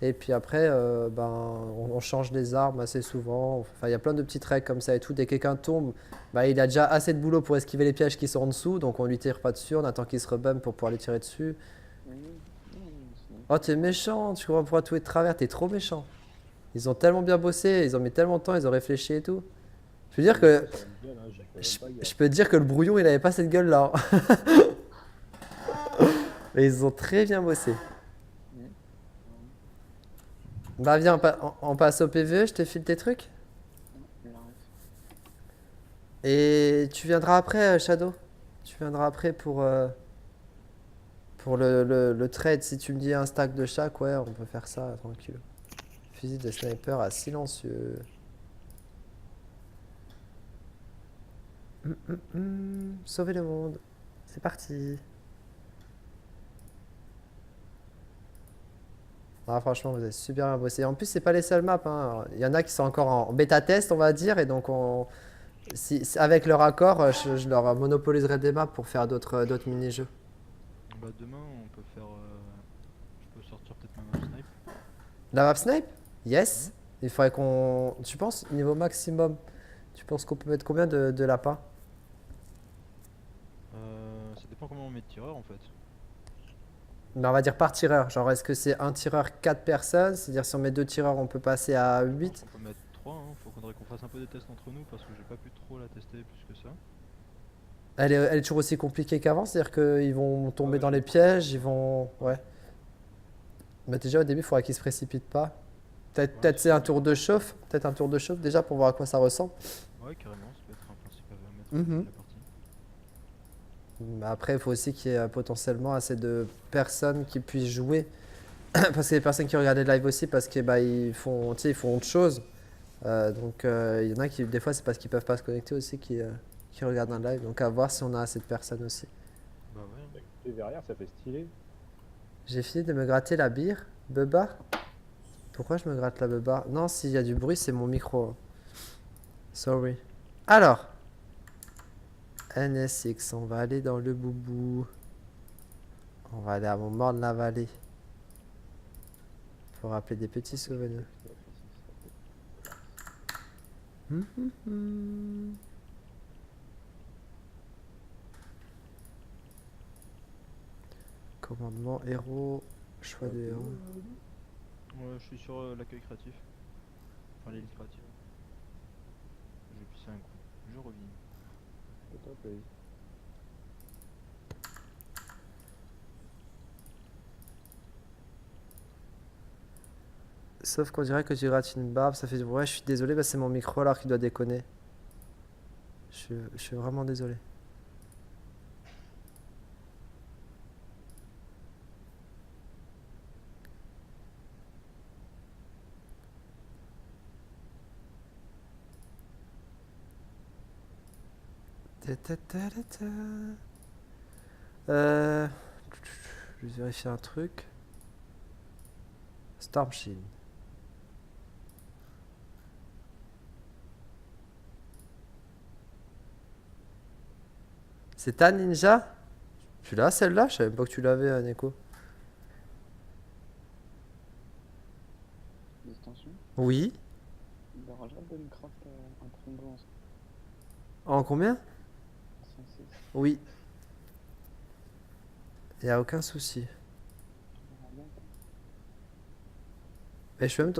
Et puis après, ben, on change les armes assez souvent. Enfin, il y a plein de petites règles comme ça et tout. Dès que quelqu'un tombe, bah, il a déjà assez de boulot pour esquiver les pièges qui sont en dessous. Donc on lui tire pas dessus, on attend qu'il se rebum pour pouvoir les tirer dessus. Oui, non, c'est Oh, t'es méchant, tu comprends pourquoi tout est de travers, t'es trop méchant. Ils ont tellement bien bossé, ils ont mis tellement de temps, ils ont réfléchi et tout. Je veux dire que, Ça va bien, là, j'ai fait je, même pas je gaffe. peux te dire que le brouillon, il avait pas cette gueule-là. Mais ils ont très bien bossé. Mm. Bah viens, on passe au PVE, je te file tes trucs. Il arrive. Et tu viendras après, Shadow. Tu viendras après pour le trade. Si tu me dis un stack de chaque, ouais, on peut faire ça, tranquille. Fusil de sniper à silencieux. Sauver le monde. C'est parti. Ah, franchement, vous avez super bien bossé. En plus, c'est pas les seules maps, hein. Il y en a qui sont encore en bêta test, on va dire, et donc avec leur accord, je leur monopoliserai des maps pour faire d'autres mini-jeux. Bah demain on peut faire... je peux sortir peut-être ma map snipe. La map snipe? Yes. Il faudrait qu'on... Tu penses, niveau maximum, tu penses qu'on peut mettre combien de lapins? Ça dépend comment on met de tireur en fait. Mais on va dire par tireur. Genre, est-ce que c'est un tireur 4 personnes? C'est-à-dire, si on met 2 tireurs, on peut passer à 8? On peut mettre 3, hein. Faudrait qu'on fasse un peu des tests entre nous parce que j'ai pas pu trop la tester plus que ça. Elle est toujours aussi compliquée qu'avant, c'est-à-dire qu'ils vont tomber Ouais, dans les pièges, ils vont... Ouais. Mais déjà, au début, il faudra qu'ils se précipitent pas. Peut-être c'est un tour de chauffe. Peut-être un tour de chauffe déjà pour voir à quoi ça ressemble. Ouais, carrément, ça peut être un principe à mettre au début Mhm. de la partie. Mais après, il faut aussi qu'il y ait potentiellement assez de personnes qui puissent jouer. Parce qu'il y a des personnes qui regardent les lives aussi parce que bah, ils font, tu sais, ils font autre chose. Donc il y en a qui, des fois, c'est parce qu'ils peuvent pas se connecter aussi qui regardent un live. Donc à voir si on a assez de personnes aussi. Bah ouais. Et derrière, ça fait stylé. J'ai fini de me gratter la bire. Beba? Pourquoi je me gratte la beba? Non, s'il y a du bruit, c'est mon micro. Sorry. Alors, NSX, on va aller dans le boubou. On va aller à mon mort de la vallée. Pour rappeler des petits souvenirs. Commandement héros, choix de héros. Ouais, je suis sur l'accueil créatif. Enfin, l'élite créative. J'ai pissé un coup. Je reviens. Putain, plaisir. Sauf qu'on dirait que tu grattes une barbe, ça fait du bruit. Ouais, je suis désolé, bah, c'est mon micro alors qu'il doit déconner. Je suis vraiment désolé. Ta ta ta ta ta. Je vais vérifier un truc. Storm Shield. C'est ta ninja? Tu l'as celle-là? Je savais même pas que tu l'avais, Neko. Des extensions. Oui. Il aura jamais de craft un tromblon En combien? 106. Oui. Y a aucun souci. Et je vais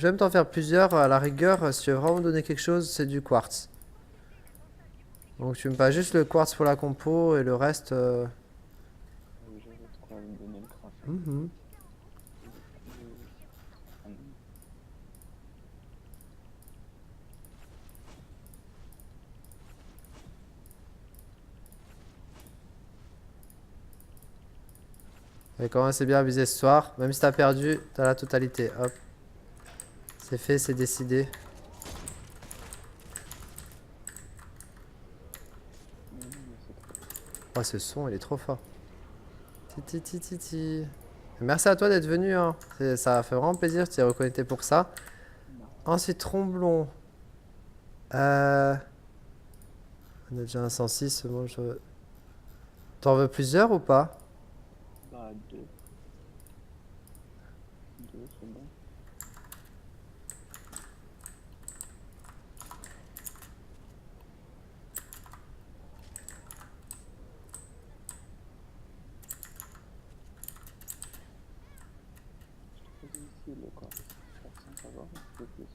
même t'en faire plusieurs à la rigueur. Si tu veux vraiment donner quelque chose, c'est du quartz. Donc tu me passes juste le quartz pour la compo et le reste. J'avais de quoi me donner le craft. Mhm. Et quand même, c'est bien avisé ce soir. Même si t'as perdu, t'as la totalité. Hop. C'est fait, c'est décidé. Oh, ce son, il est trop fort. Titi, titi, titi. Merci à toi d'être venu, hein. Ça fait vraiment plaisir, tu t'es reconnecté pour ça. Ensuite, Tromblon. On a déjà un 106, moi je... T'en veux plusieurs ou pas? Bah, deux. Deux, c'est bon.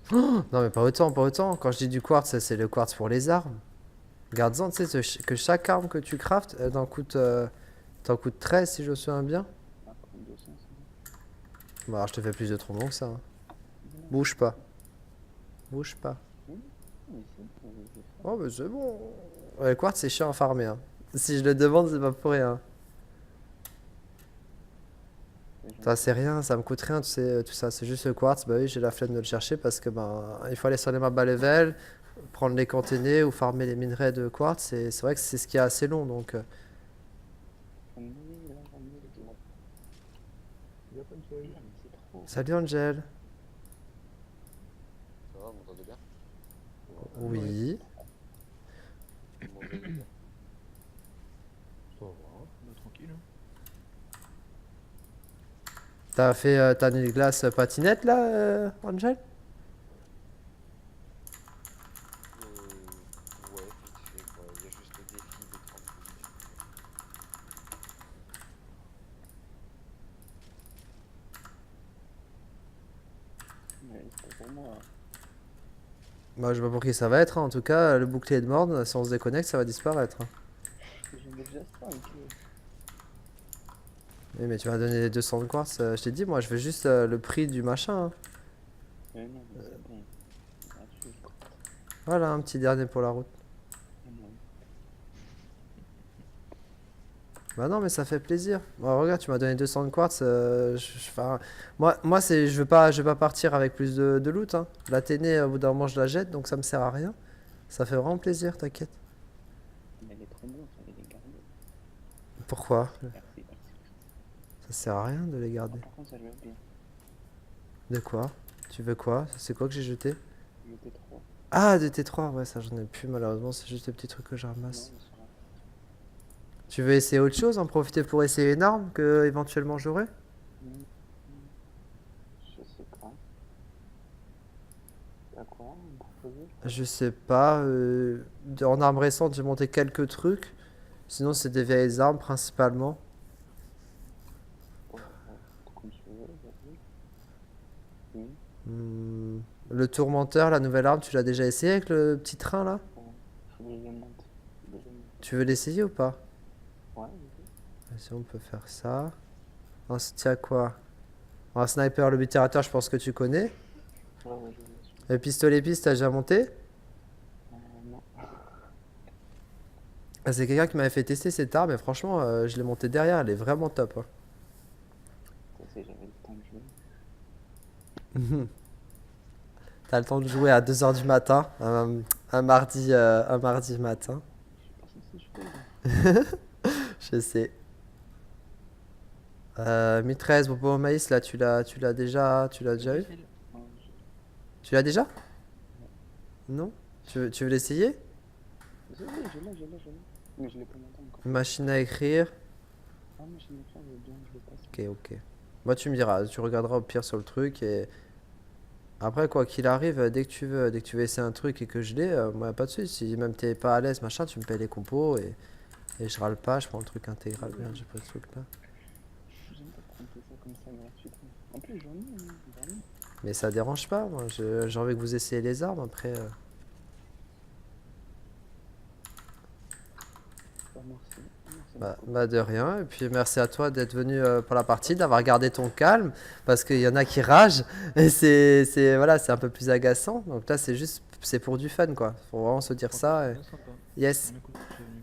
plus. Non mais pas autant, pas autant. Quand je dis du quartz, c'est le quartz pour les armes. Garde-en, tu sais, que chaque arme que tu craftes, elle t'en coûte 13 si je me souviens bien. Ah, comme 200, c'est bon. Bon alors je te fais plus de trombons que ça, hein. Non, Bouge pas. Bouge pas. mais c'est bon, je vais faire. Oh mais c'est bon. Ouais, le quartz c'est chiant à farmer, hein. Si je le demande, c'est pas pour rien. Ça c'est rien, ça me coûte rien, tu sais, tout ça. C'est juste le quartz, bah oui, j'ai la flemme de le chercher parce que ben il faut aller sur les maps bas level, prendre les containers ou farmer les minerais de quartz. Et c'est vrai que c'est ce qui est assez long donc. J'en ai, là, j'en ai, les gars. Il y a pas de feuille. Putain, mais c'est trop. Salut Angel. Ça va, vous m'entendez bien? Oui. Vous m'entendez bien? Ça va. Bah, tranquille. Hein. T'as une glace patinette là, Angel? Ouais, vite fait quoi. Il y a juste le défi des 30 positions. Mais c'est pour moi. Bah je sais pas pour qui ça va être, hein. En tout cas, le bouclier de morde, si on se déconnecte, ça va disparaître, hein. J'en ai déjà 5. Oui, mais tu m'as donné les 200 de quartz, je t'ai dit, moi je veux juste le prix du machin, hein. Mais non, mais c'est bon. C'est gratuit, quoi. Voilà, un petit dernier pour la route. Mais non. Bah non, mais ça fait plaisir. Bah, regarde, tu m'as donné 200 de quartz, enfin, moi je veux pas partir avec plus de loot, hein. L'Athénée, au bout d'un moment, je la jette, donc ça me sert à rien. Ça fait vraiment plaisir, t'inquiète. Mais les trombons, fallait les garder. Pourquoi? Merci, merci. Ça sert à rien de les Ah, garder. par contre, ça je vais bien. De quoi? Tu veux quoi? C'est quoi que j'ai jeté? J'étais 3. Ah, de T3, ouais, ça j'en ai plus malheureusement, c'est juste des petits trucs que je Non, ramasse. mais ça va. Tu veux essayer autre chose, en profiter pour essayer une arme que éventuellement j'aurai? Je sais pas. Y'a quoi à me proposer? Je sais pas, en arme récente j'ai monté quelques trucs, sinon c'est des vieilles armes principalement. Ouais, comme tu veux, vas-y. Oui, Le tourmenteur, la nouvelle arme, tu l'as déjà essayé avec le petit train là? bon, faut que je les monte. Faut que je les monte. Tu veux l'essayer ou pas? Ouais, vas-y. Vas-y, on peut faire ça. Ensuite, il y a quoi? Un sniper, l'oblitérateur, je pense que tu connais. Ouais, ouais, je vais. Le pistolet piste, t'as déjà monté? Non, Ah, c'est quelqu'un qui m'avait fait tester cette arme et franchement, je l'ai montée derrière, elle est vraiment top, hein. ça c'est j'avais le temps de jouer. T'as le temps de jouer à 2h du matin, un mardi matin. Je suis pas censé jouer là. Je sais. 1013, Bobo au maïs, là, tu l'as déjà eu? Ouais, Tu l'as déjà? Non? Tu veux l'essayer? je l'ai, je l'ai. Mais je l'ai pas monté encore. Machine à écrire. Ah, mais je l'ai fait, je veux bien, je l'ai pas. Ok. Moi, tu me diras, tu regarderas au pire sur le truc et après, quoi qu'il arrive, dès que tu veux essayer un truc et que je l'ai, moi, pas de soucis. Si même t'es pas à l'aise, machin, tu me payes les compos et je râle pas, je prends le truc intégral. Merde, j'ai pas ce truc là. J'aime pas prendre ça comme ça gratuitement. En plus, j'en ai, hein, vraiment. Mais ça dérange pas, moi, j'ai envie que vous essayiez les armes après. Bah, merci. Merci Bah, beaucoup. bah de rien, et puis merci à toi d'être venu pour la partie, d'avoir gardé ton calme, parce qu'il y en a qui ragent, et voilà, c'est un peu plus agaçant, donc là c'est pour du fun quoi, faut vraiment se dire ça, et... Bien sympa. Yes, Bien cool que tu es venu.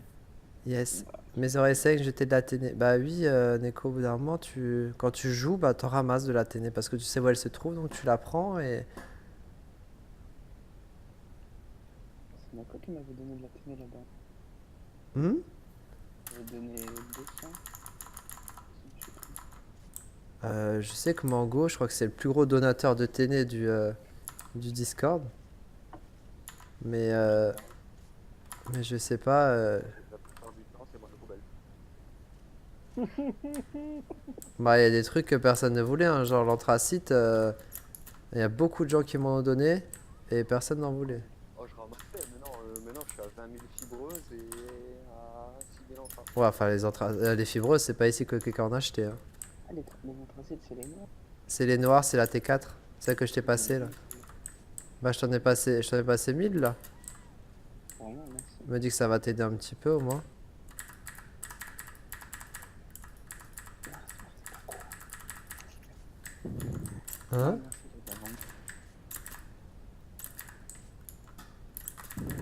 yes, mes oreilles sèches, j'étais de la télé, bah oui Neko, au bout d'un moment, quand tu joues, bah t'en ramasses de la télé, parce que tu sais où elle se trouve, donc tu la prends, et... C'est Nako qui m'avait donné de la télé là-bas. Hmm. Il m'avait donné 200. Je sais plus. Je sais que Mango, je crois que c'est le plus gros donateur de Téné du Discord. Mais je sais pas. La plupart du temps, c'est moi la poubelle. Bah, il y a des trucs que personne ne voulait, hein, genre l'anthracite. Il y a beaucoup de gens qui m'en ont donné et personne n'en voulait. Oh, je ramassais, maintenant je suis à 20 000 fibreuses et à 6 000 entraves. Ouais, enfin, les fibreuses, c'est pas ici que quelqu'un en a acheté, hein. Ah, les anthracites, c'est les noirs. C'est les noirs, c'est la T4, celle que je t'ai passée là. Bah, je t'en ai passé 1000 là. Vraiment, merci. Me dis que ça va t'aider un petit peu au moins. Hein? Merci, j'ai pas vendu.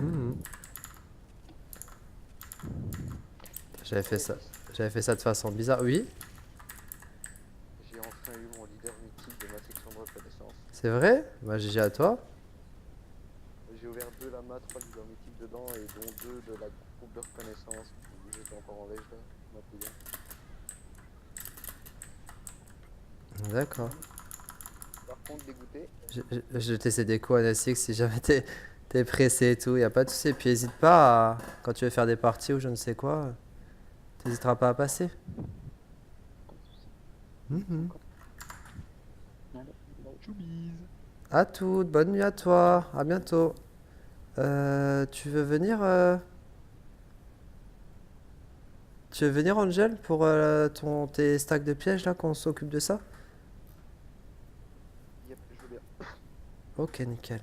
Mhm. J'avais fait ça. J'avais fait ça de façon bizarre. Oui, J'ai enfin eu mon leader mythique de ma section de reconnaissance. c'est vrai? Bah, GG à toi. J'ai ouvert 2 lamas, 3 leaders mythiques dedans et dont 2 de la groupe de reconnaissance où j'étais encore en lège là, ma couillon. D'accord. Par contre dégoûté, Je vais t'essayer des coups à NSX si jamais t'es pressé et tout. Y a pas de souci. Et puis hésite pas à, quand tu veux faire des parties ou je ne sais quoi, t'hésiteras pas à passer. Mhm. Allez, bye. Choubise. À toutes, bonne nuit à toi, à bientôt. Tu veux venir Tu veux venir Angel pour tes stacks de pièges là qu'on s'occupe de ça? yep, je veux bien. Ok, nickel.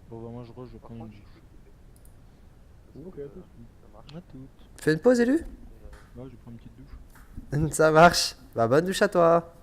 Bon bah moi je rush, je prends une douche. Ok, à tous. Ça marche. À toutes. Fais une pause élu? Là je prends une petite douche. Ça marche. Bah bonne douche à toi.